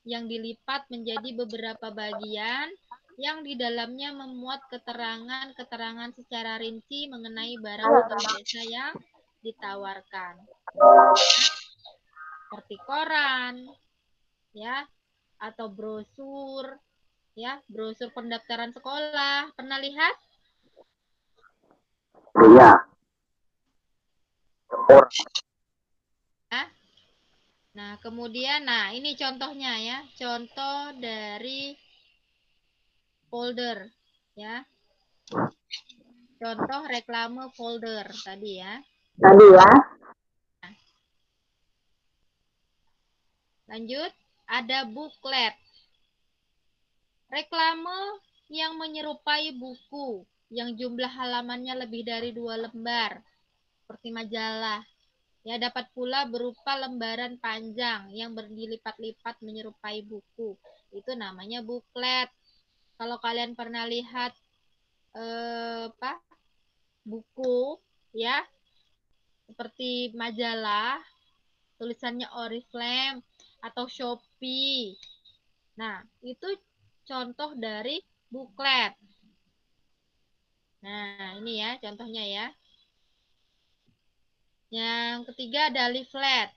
yang dilipat menjadi beberapa bagian yang di dalamnya memuat keterangan-keterangan secara rinci mengenai barang atau jasa yang ditawarkan. Seperti koran, ya, atau brosur, ya, brosur pendaftaran sekolah. Pernah lihat? Iya. Nah, kemudian, nah ini contohnya, ya, contoh dari folder, ya. Contoh reklame folder tadi, ya. Tadi ya. Lanjut, ada buklet. Reklame yang menyerupai buku yang jumlah halamannya lebih dari 2 lembar, seperti majalah. Ya, dapat pula berupa lembaran panjang yang berdilipat-lipat menyerupai buku. Itu namanya buklet. Kalau kalian pernah lihat buku, ya, seperti majalah, tulisannya Oriflame atau Shopee. Nah, itu contoh dari buklet. Nah, ini ya contohnya, ya. Yang ketiga ada leaflet.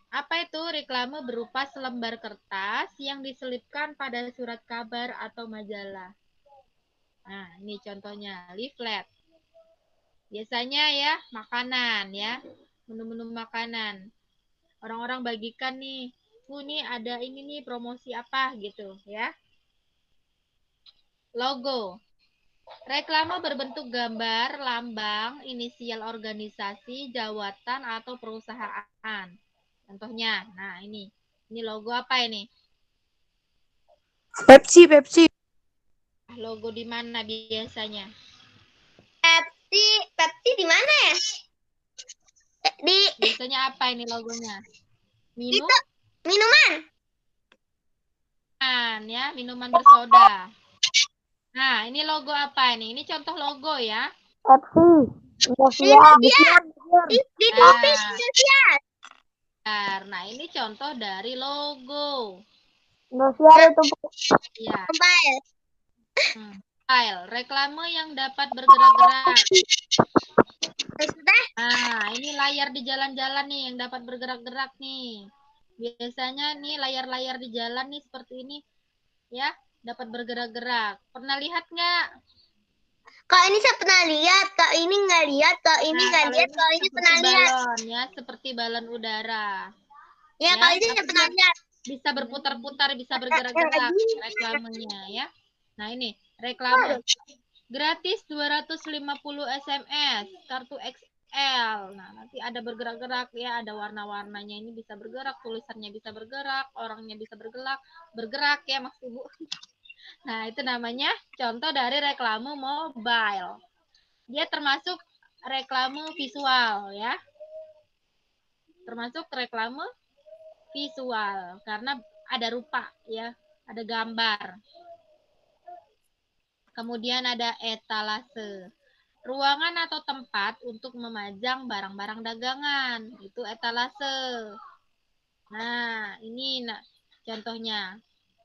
Apa itu? Reklame berupa selembar kertas yang diselipkan pada surat kabar atau majalah. Nah, ini contohnya leaflet. Biasanya, ya, makanan, ya, menu-menu makanan. Orang-orang bagikan nih, nih ada ini nih promosi apa gitu, ya. Logo. Reklame berbentuk gambar, lambang, inisial organisasi, jawatan, atau perusahaan. Contohnya, nah ini logo apa ini? Pepsi, Pepsi. Logo di mana biasanya? Pepsi di mana ya? Biasanya apa ini logonya? Minum? Itu minuman. ya, minuman bersoda. Nah, ini logo apa ini? Ini contoh logo ya. Pepsi. Indosiar. Di tupis Nah, Indosiar. bentar. Nah, ini contoh dari logo. Indosiar itu Bu. Ya, Mobile. file. Reklame yang dapat bergerak-gerak. Sudah. Nah, ini layar di jalan-jalan nih yang dapat bergerak-gerak nih. Biasanya nih layar-layar di jalan nih seperti ini ya, dapat bergerak-gerak. Pernah lihat nggak? Kak ini saya pernah lihat, kak ini nggak lihat, kak ini Nah, nggak kalau lihat, ini kak ini seperti pernah lihat. balon ya, seperti balon udara. Ya, Ya, kak ini tapi saya pernah lihat. bisa berputar-putar, bisa bergerak-gerak reklamenya ya. Nah, ini reklame. Gratis 250 SMS, kartu XL. Nah, nanti ada bergerak-gerak ya, ada warna-warnanya ini bisa bergerak, tulisannya bisa bergerak, orangnya bisa bergerak ya Mas Ibu. Nah, itu namanya contoh dari reklame mobile. Dia termasuk reklame visual ya. Termasuk reklame visual karena ada rupa ya, ada gambar. Kemudian ada etalase. Ruangan atau tempat untuk memajang barang-barang dagangan. Itu etalase. Nah, ini contohnya.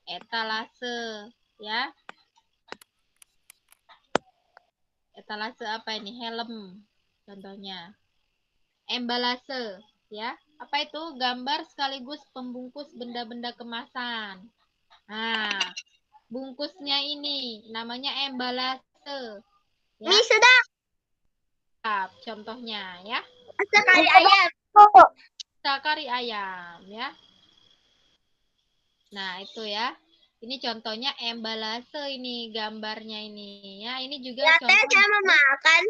Etalase ya. Etalase apa ini? Helm contohnya. Embalase ya. Apa itu? Gambar sekaligus pembungkus benda-benda kemasan. Nah, bungkusnya ini namanya embalase ya. Ini sudah. Contohnya ya. Sekali ayam. Kari ayam ya. Nah, itu ya. Ini contohnya embalase ini gambarnya ini ya. Ini juga Ya, contoh sama makan.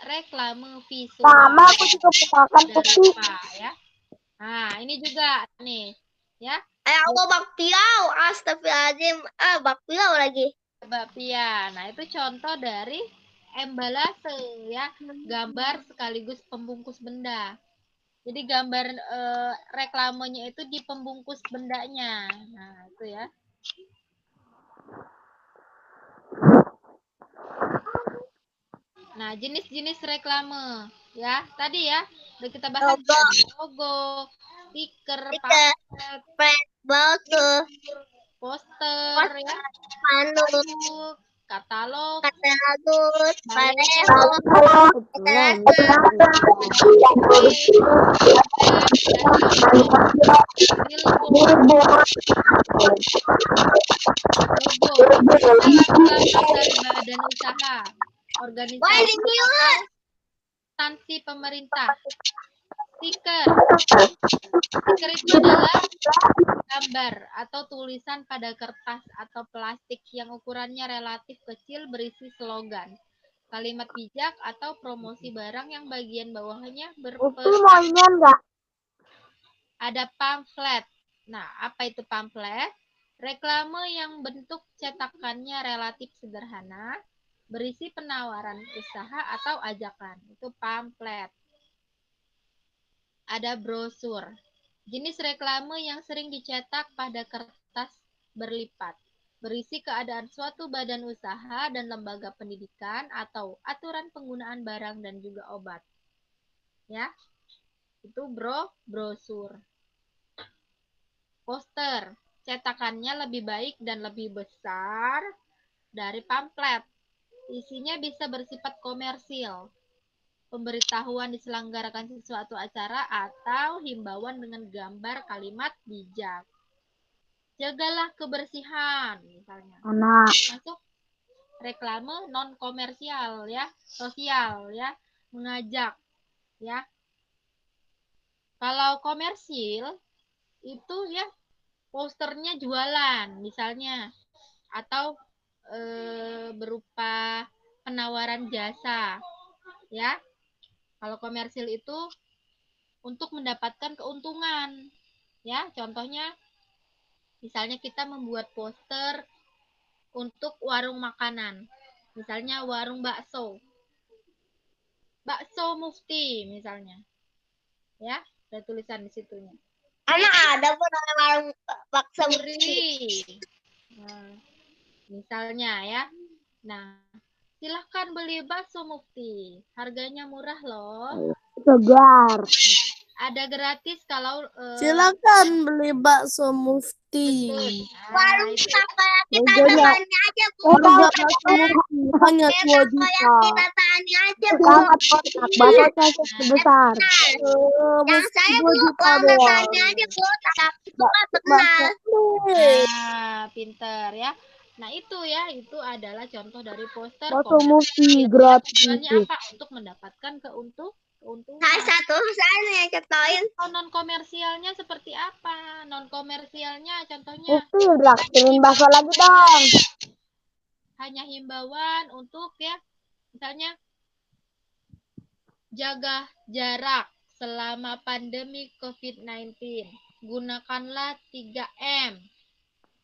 reklame visual Sama aku juga makan dari Pepsi. apa ya. Nah, ini juga nih ya. Allah bakpiau. Astagfirullahaladzim. Bakpiau lagi. Bakpia. Nah, itu contoh dari embalase ya. Gambar sekaligus pembungkus benda. Jadi gambar reklamenya itu di pembungkus bendanya. Nah, itu ya. Nah, jenis-jenis reklame ya. Tadi ya, udah kita bahas Logo. logo, stiker, Stiker. pamflet, Brosur. poster ya, Pandu. spanduk, katalog, Katalagus. baleho, Pareho. billboard, logo. Lambang dari badan usaha, Wah, organisasi ini mute. instansi pemerintah. Stiker. Stiker itu adalah gambar atau tulisan pada kertas atau plastik yang ukurannya relatif kecil berisi slogan, kalimat bijak atau promosi barang yang bagian bawahnya Pepsi berpesan. mau ini enggak? Ada pamflet. Nah, apa itu pamflet? Reklame yang bentuk cetakannya relatif sederhana, berisi penawaran usaha atau ajakan. Itu pamflet. Ada brosur. Jenis reklame yang sering dicetak pada kertas berlipat. Berisi keadaan suatu badan usaha dan lembaga pendidikan atau aturan penggunaan barang dan juga obat. Ya, itu brosur. Poster. Cetakannya lebih baik dan lebih besar dari pamflet. Isinya bisa bersifat komersil. Pemberitahuan diselenggarakan sesuatu acara atau himbauan dengan gambar kalimat bijak. Jagalah kebersihan misalnya. Masuk reklame non komersial ya, sosial ya, mengajak ya. Kalau komersil itu ya posternya jualan misalnya atau berupa penawaran jasa ya. Kalau komersil itu untuk mendapatkan keuntungan ya, contohnya misalnya kita membuat poster untuk warung makanan, misalnya warung bakso Mufti misalnya ya, ada tulisan di situnya. Anak ada pun namanya warung bakso Puri. Nah, misalnya ya. Nah, silahkan beli bakso Mufti. Harganya murah loh. Segar. Ada gratis kalau Silakan beli bakso Mufti. warung itu takoyaki Harganya tanya aja Bu. Harga bakso Mufti hanya 2 juta. Takoyaki tanya aja Bu. sangat kotak, baksonya sebesar. Yang Mufti saya 2 Bu, juta uang doang. tanya aja Bu. Takoyaki itu kan terkenal. Nah, pinter ya. Nah, itu ya, itu adalah contoh dari poster Bakso komersil. Mufti Tujuannya gratis. apa? Untuk mendapatkan keuntungan. Saya satu saya contohin. Non komersialnya seperti apa? Non komersialnya contohnya Mufti traktirin bakso lagi dong. hanya himbauan untuk ya, misalnya jaga jarak selama pandemi COVID-19. Gunakanlah 3M.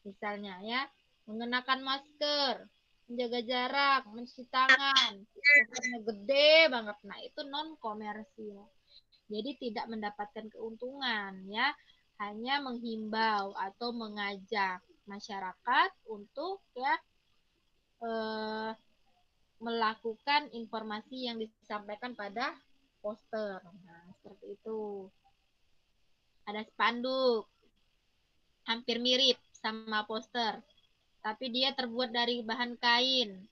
Misalnya ya, mengenakan masker, menjaga jarak, mencuci tangan. Posternya gede banget. Nah, itu non komersial. Jadi tidak mendapatkan keuntungan ya, hanya menghimbau atau mengajak masyarakat untuk ya melakukan informasi yang disampaikan pada poster. Nah, seperti itu. Ada spanduk, hampir mirip sama poster, tapi dia terbuat dari bahan kain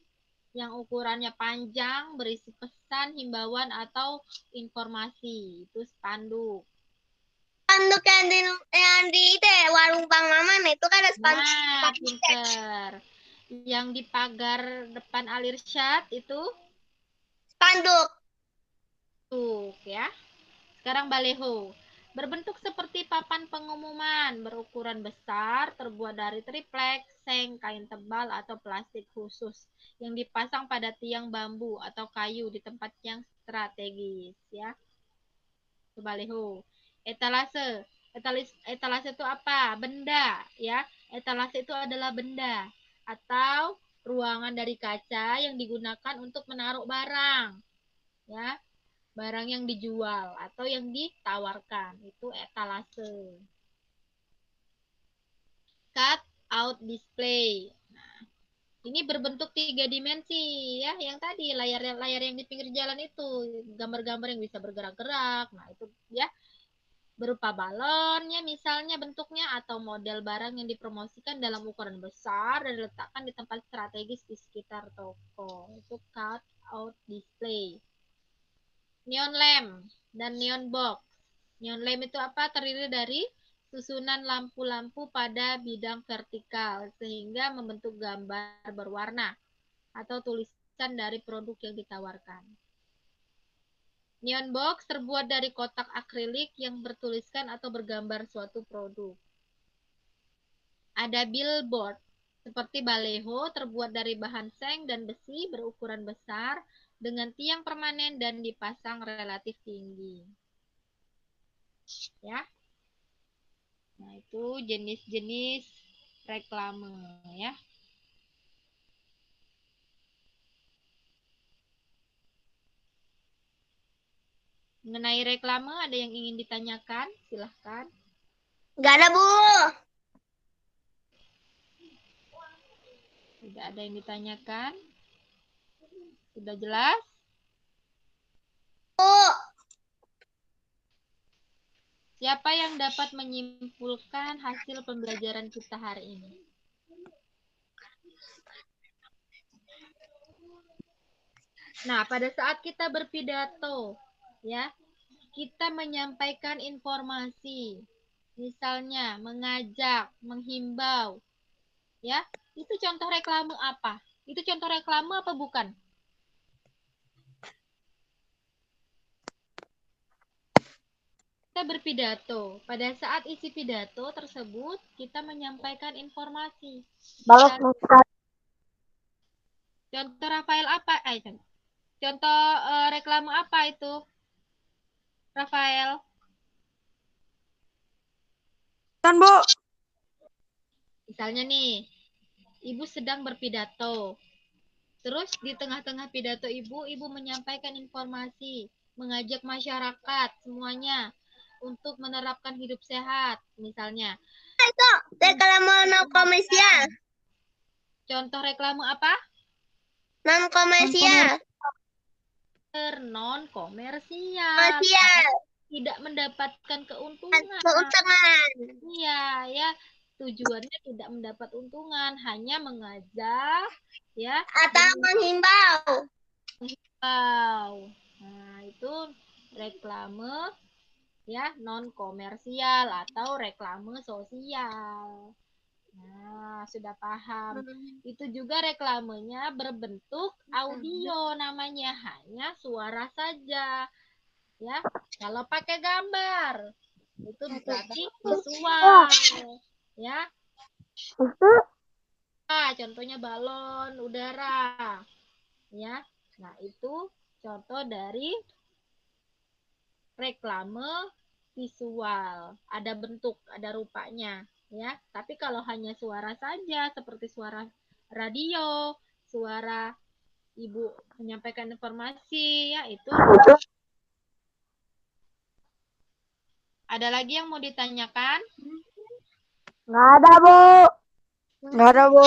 yang ukurannya panjang, berisi pesan, himbauan, atau informasi. Itu spanduk. Spanduk yang di itu ya, warung Bang Maman itu kan ada spanduk. Nah, pinter. Yang di pagar depan Alirsyad itu Spanduk. tuh ya. Sekarang baleho. Berbentuk seperti papan pengumuman, berukuran besar, terbuat dari triplek, seng, kain tebal, atau plastik khusus yang dipasang pada tiang bambu atau kayu di tempat yang strategis ya. Baleho. Etalase. Etalase itu apa? Benda ya. Etalase itu adalah benda atau ruangan dari kaca yang digunakan untuk menaruh barang ya. Barang yang dijual atau yang ditawarkan itu etalase. Cut out display. Nah, ini berbentuk 3 dimensi ya, yang tadi layar yang di pinggir jalan itu, gambar-gambar yang bisa bergerak-gerak. Nah, itu ya berupa balon ya misalnya bentuknya, atau model barang yang dipromosikan dalam ukuran besar dan diletakkan di tempat strategis di sekitar toko. Itu cut out display. Neon lamp dan neon box. Neon lamp itu apa? Terdiri dari susunan lampu-lampu pada bidang vertikal sehingga membentuk gambar berwarna atau tulisan dari produk yang ditawarkan. Neon box terbuat dari kotak akrilik yang bertuliskan atau bergambar suatu produk. Ada billboard seperti baleho terbuat dari bahan seng dan besi berukuran besar dengan tiang permanen dan dipasang relatif tinggi. Ya. Nah, itu jenis-jenis reklame ya. Mengenai reklame ada yang ingin ditanyakan? Silahkan. Nggak ada Bu. Tidak ada yang ditanyakan. Sudah jelas? Bu. Siapa yang dapat menyimpulkan hasil pembelajaran kita hari ini? Nah, pada saat kita berpidato, ya, kita menyampaikan informasi, misalnya mengajak, menghimbau, ya, itu contoh reklame apa? Itu contoh reklame apa bukan? Kita berpidato. Pada saat isi pidato tersebut, kita menyampaikan informasi. Contoh Rafael apa? Contoh reklame apa itu? Rafael. Kan, Bu? Misalnya nih, Ibu sedang berpidato. Terus di tengah-tengah pidato Ibu menyampaikan informasi, mengajak masyarakat semuanya untuk menerapkan hidup sehat. Misalnya, Reklame non komersial. contoh reklame apa? Non komersial. Non komersial. Komersial. Tidak mendapatkan keuntungan. Keuntungan. Iya, ya. Tujuannya tidak mendapat untungan, hanya mengajak, ya. Atau menghimbau. Wow. Nah, itu reklame ya non komersial atau reklame sosial. Nah, sudah paham. Itu juga reklamenya berbentuk audio namanya, hanya suara saja. Ya, kalau pakai gambar itu berarti visual. Ya. Contohnya balon udara. Ya. Nah, itu contoh dari reklame visual. Ada bentuk, ada rupanya, ya. Tapi kalau hanya suara saja seperti suara radio, suara ibu menyampaikan informasi, ya itu. Ada lagi yang mau ditanyakan? Nggak ada, Bu. Nggak ada, Bu.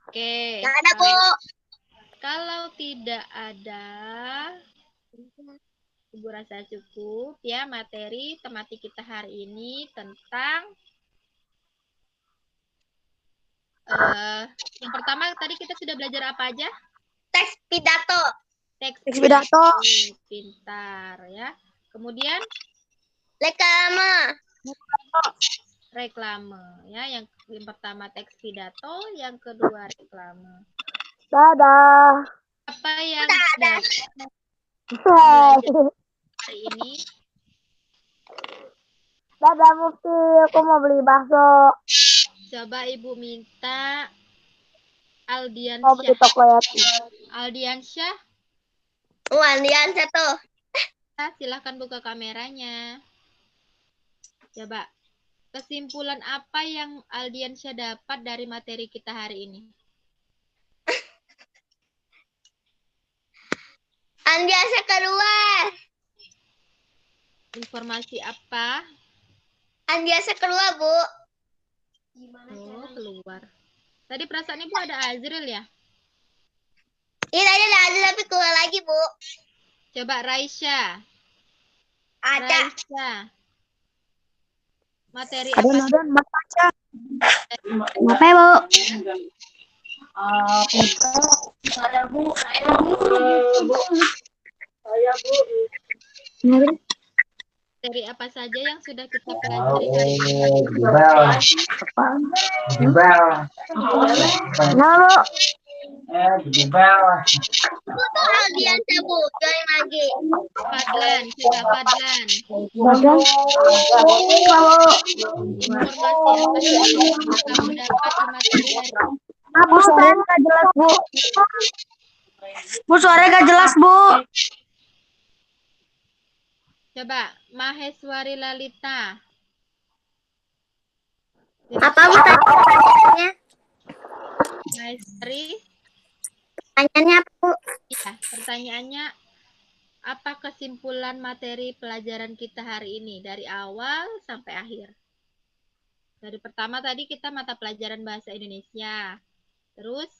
Oke. Nggak ada, Bu. Kalau tidak ada, Ibu rasa cukup ya materi tematik kita hari ini tentang yang pertama tadi kita sudah belajar apa aja? Teks pidato. Teks pidato. Pintar ya. Kemudian Reklame. reklame ya. Yang pertama teks pidato, yang kedua reklame. Dadah. Apa yang sudah belajar hari ini? Dadah Mufti, aku mau beli bakso. Coba Ibu minta Mau beli Aldiansyah. takoyaki. Aldiansyah, Wandian satu. silahkan buka kameranya. Coba, kesimpulan apa yang Aldiansyah dapat dari materi kita hari ini? Andiasa keluar. Informasi apa? Andiasa keluar, Bu. Oh, keluar. Tadi perasaan Ibu ada Azril ya? Ini tadi ada tapi keluar lagi, Bu. Coba Raisya. Ada. Raisya. Materi Ada apa? nada mat baca. Kenapa ya, Bu? Ada, Bu. Materi apa saja yang sudah kita pelajari hari ini? Kenapa, Bu? Itu Aldiansa, Bu. Join lagi. Fadlan, coba Fadlan. Badan? Informasi apa saja yang kamu dapat di materi hari ini? Bu, suaranya nggak jelas, Bu. Bu, suaranya nggak jelas, Bu. Coba Maheswari Lalita. Apa, Bu, tanya? Maheswari, Tanyanya apa, Bu? ya, pertanyaannya apa kesimpulan materi pelajaran kita hari ini dari awal sampai akhir? Dari pertama tadi kita mata pelajaran bahasa Indonesia, terus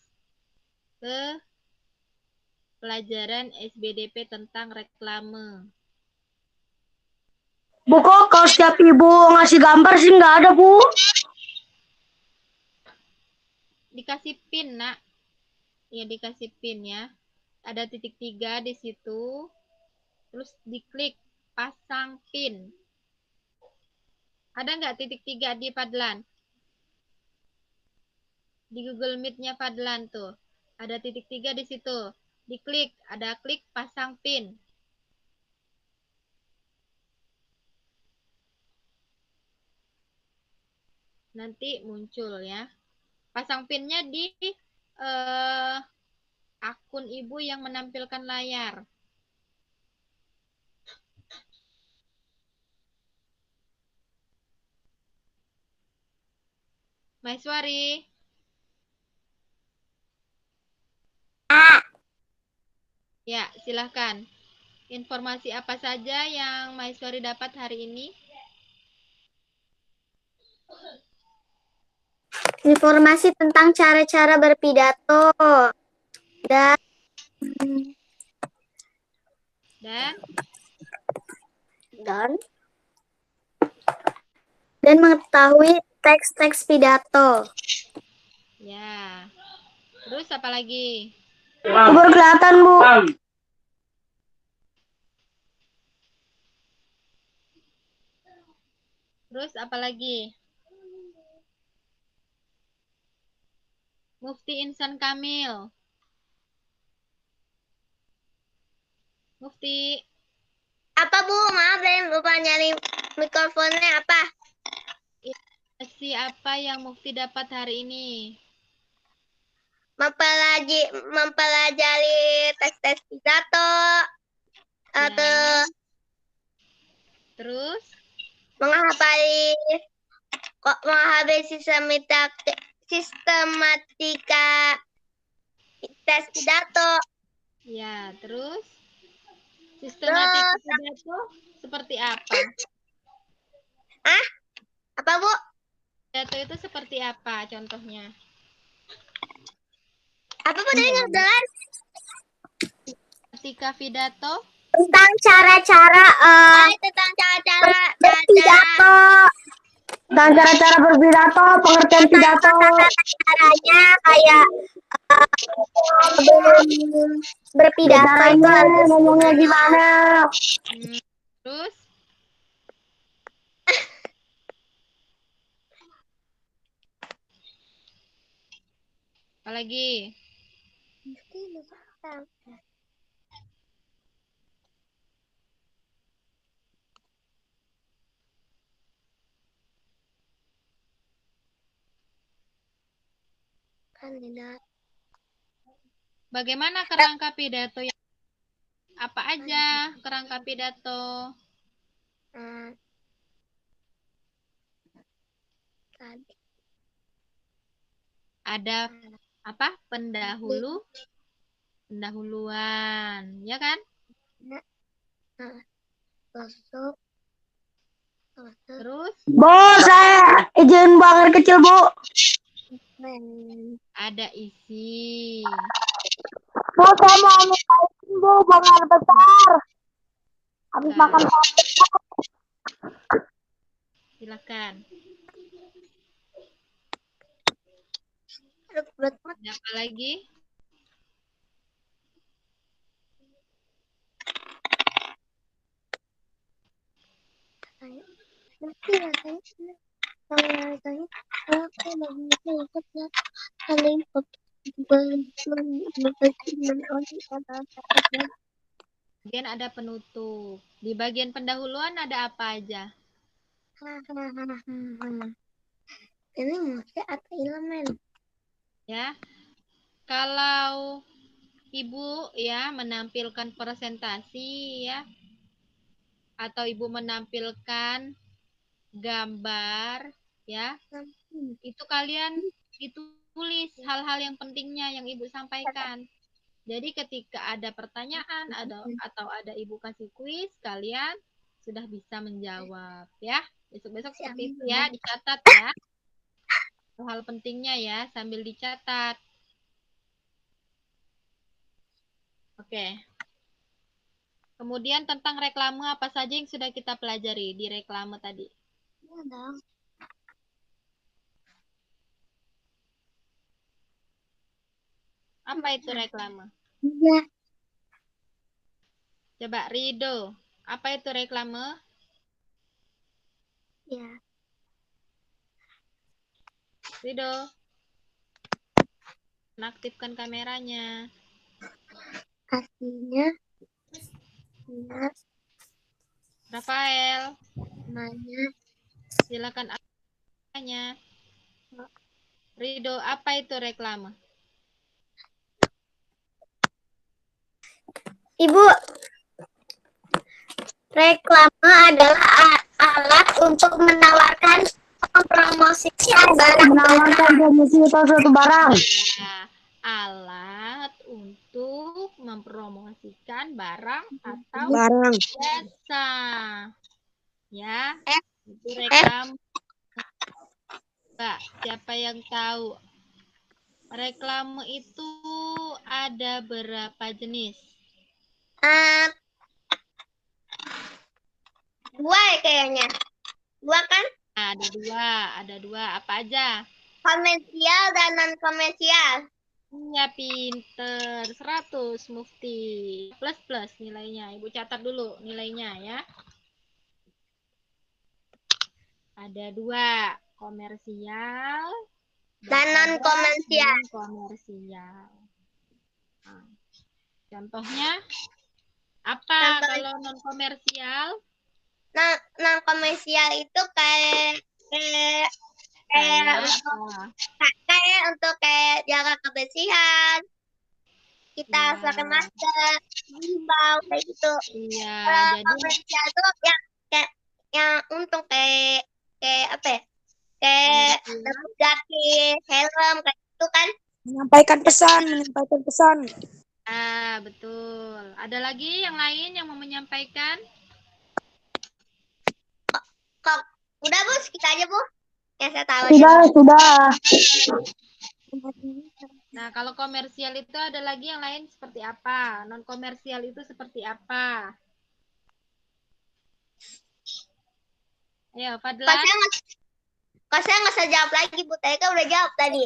ke pelajaran SBDP tentang reklame. Bu, kok kalau setiap ibu ngasih gambar sih nggak ada, Bu? Dikasih pin, Nak. Ya, dikasih pin ya. Ada titik 3 di situ. Terus diklik pasang pin. Ada nggak titik 3 di Fadlan? Di Google Meet-nya Fadlan tuh. Ada titik 3 di situ. Diklik, ada klik pasang pin. Nanti muncul ya. Pasang pinnya di akun ibu yang menampilkan layar. Maiswari. Ya, silahkan. Informasi apa saja yang Maiswari dapat hari ini? informasi tentang cara-cara berpidato dan Dan dan mengetahui teks-teks pidato. ya. Terus apa lagi? Baru kelihatan, Bu. Terus apa lagi? Mufti Insan Kamil. Mufti, Apa Bu? Maaf, saya lupa nyari mikrofonnya apa? apa yang Mufti dapat hari ini? Mempelajari teks-teks pidato atau Terus? menghafali sistematika tes pidato. Ya, terus? Sistematika pidato seperti apa? Apa Bu? Pidato itu seperti apa contohnya? Apa Bu tadi nggak jelas? Ketika pidato Tentang cara-cara tentang cara-cara berpidato. Dan cara-cara berpidato, pengertian pidato. Caranya kayak sebelum berpidato itu Caranya harus ngomongnya gimana? terus apa lagi? Bagaimana kerangka pidato yang apa aja kerangka pidato? Ada apa? Pendahuluan, ya kan? Terus Bu, saya izin buang air kecil, Bu. ada isi. Bu, saya mau minta izin, Bu, buang air besar. Habis Bentar. makan Silakan. berat. Ada apa lagi? Kemudian ada penutup. Di bagian pendahuluan ada apa aja? Ini musik atau elemen? Ya. Kalau Ibu ya menampilkan presentasi ya atau Ibu menampilkan gambar ya, itu kalian ditulis hal-hal yang pentingnya yang Ibu sampaikan. Jadi ketika ada pertanyaan atau ada Ibu kasih kuis, kalian sudah bisa menjawab ya. Besok-besok seperti itu ya, dicatat ya. Hal pentingnya ya, sambil dicatat. Oke. Kemudian tentang reklame apa saja yang sudah kita pelajari di reklame tadi? Apa itu reklame? Coba Rido, apa itu reklame? Ya. Rido, aktifkan kameranya. Aslinya Rafael, namanya silakan aktifkannya. Rido, apa itu reklame? Ibu, reklame adalah alat untuk menawarkan mempromosikan barang. menawarkan promosi atau suatu barang. Ya, alat untuk mempromosikan barang atau jasa. Ya, itu reklame. Kak, siapa yang tahu? Reklame itu ada berapa jenis? Eh, dua ya kayaknya. Dua kan? Ada dua. Apa aja? Komersial dan non komersial. Iya, pinter. 100 Mufti. Plus nilainya. Ibu catat dulu nilainya ya. Ada dua. Komersial Dan non komersial. non-komersial. Nah, contohnya apa Contoh- kalau non-komersial? Non komersial itu kayak Kayak apa? kayak untuk kayak jaga kebersihan. Kita harus Ya. pakai masker, himbau kayak gitu. Iya, Kalau jadi komersial itu yang untung kayak apa ya? Kayak komersial. jaket, helm kayak gitu kan. Menyampaikan pesan. Betul. Ada lagi yang lain yang mau menyampaikan? Kok udah Bu, kita aja Bu. Yang saya tahu aja. Sudah. Nah, kalau komersial itu ada lagi yang lain seperti apa? Non komersial itu seperti apa? Ayo, Fadlan. Kok saya nggak usah jawab lagi Bu, tadi kan udah jawab tadi.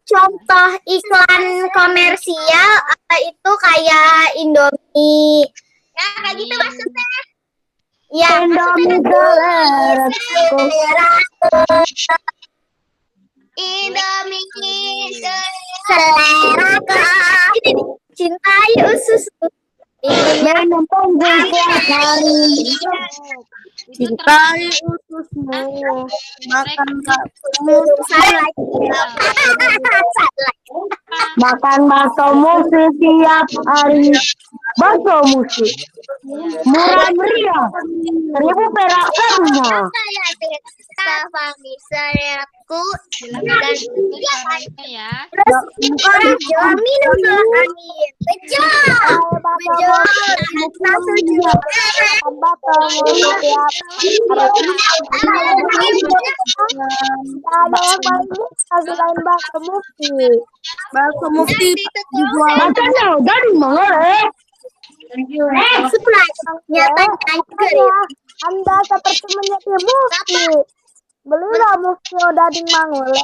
Contoh iklan komersial itu kayak Indomie. Ya kayak gitu maksudnya. Ya, Indomie Indomie selera cintai ususku. minum punggung tiap hari. Itu Cintai ususmu, makan baksomu. Makan baksomu setiap hari. Bakso musik. Murah meriah. 1.000 perak saja. saya Stefani sayapku silakan ditulis suaranya ya. Orang Jawa minum angin. Betul. Baksomu setiap ada yang paling selain bakso musik. Bakso mufti dijual. Bacanya udah di mana, Nyatanya Anda seperti menyetir musik. Belilah musik daging mangole.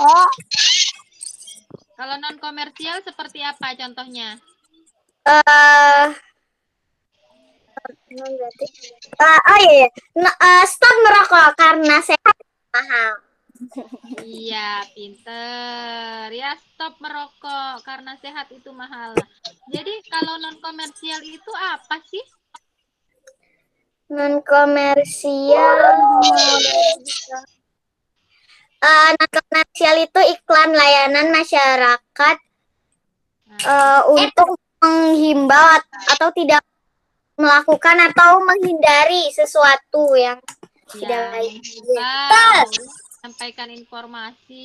Kalau non komersial seperti apa contohnya? Stop merokok karena sehat mahal. Iya, pinter. Ya, stop merokok karena sehat itu mahal. Jadi kalau non komersial itu apa sih? Non komersial. Non komersial itu iklan layanan masyarakat untuk menghimbau atau tidak melakukan atau menghindari sesuatu yang tidak baik. Sampaikan informasi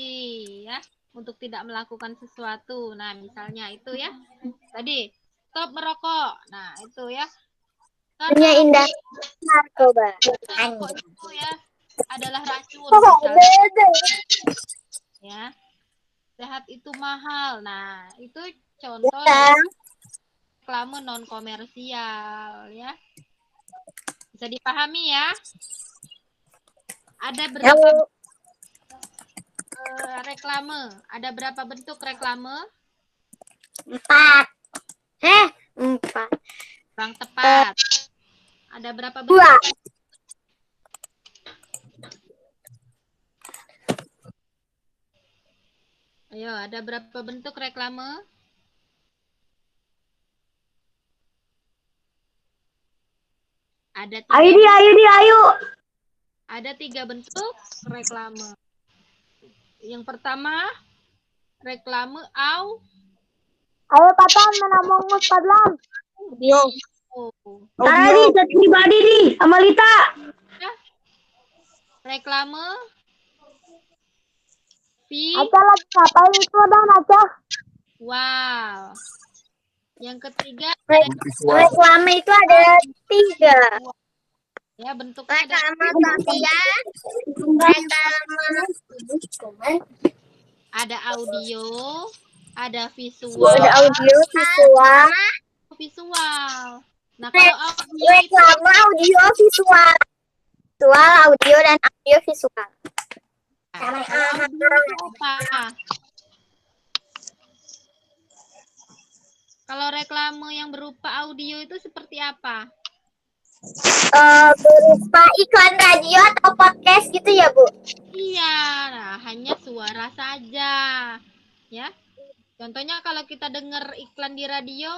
ya untuk tidak melakukan sesuatu. Nah, misalnya itu ya. Tadi stop merokok. Nah, itu ya. Dunia indah narkoba. Rokok itu ya adalah racun. Misalnya. Ya. Sehat itu mahal. Nah, itu contoh reklame non komersial ya. Bisa dipahami ya? Ada berapa reklame? Ada berapa bentuk reklame? 4. 4. Kurang tepat. Ada berapa bentuk? 2. Ayo, ada berapa bentuk reklame? Ada 3. Ayo. Ada 3 bentuk reklame. Yang pertama, reklame Ayo Patan menamung Padlan. Yo. Tadi chat pribadi nih sama Lita. Reklame Aca lagi ngapain itu dan Aca? wow. Yang ketiga, Reklame itu ada 3. ya bentuknya ada Reklame sosial, reklame Ada audio, ada visual, Ada audio, visual. Nah, kalau audio itu reklame audio visual. Visual, audio dan audio visual. kalau audio itu apa? Kalau reklame yang berupa audio itu seperti apa? Berupa iklan radio atau podcast gitu ya, Bu? Iya, nah hanya suara saja. Ya. Contohnya kalau kita dengar iklan di radio,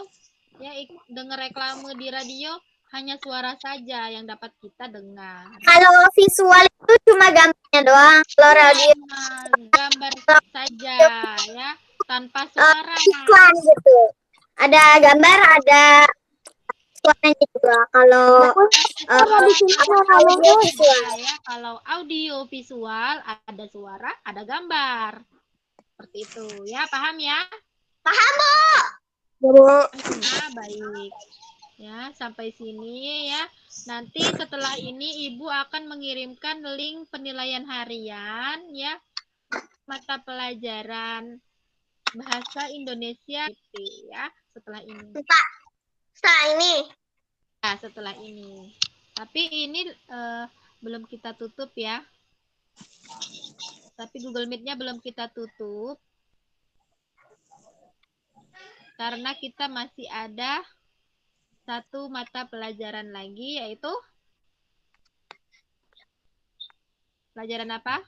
ya dengar reklame di radio, hanya suara saja yang dapat kita dengar. Kalau visual itu cuma gambarnya doang. Kalau radio Nah, gambar saja ya, tanpa suara. iklan gitu. Ada gambar, ada suaranya juga. Kalau audio visual. Ya, kalau audio visual ada suara, ada gambar. Seperti itu ya, paham ya? Paham, Bu? Nah, baik. Ya, sampai sini ya. Nanti setelah ini Ibu akan mengirimkan link penilaian harian ya. Mata pelajaran Bahasa Indonesia ya, setelah ini. Setelah ini. Nah, setelah ini. Tapi ini belum kita tutup ya. Tapi Google Meet-nya belum kita tutup. Karena kita masih ada satu mata pelajaran lagi, yaitu pelajaran apa?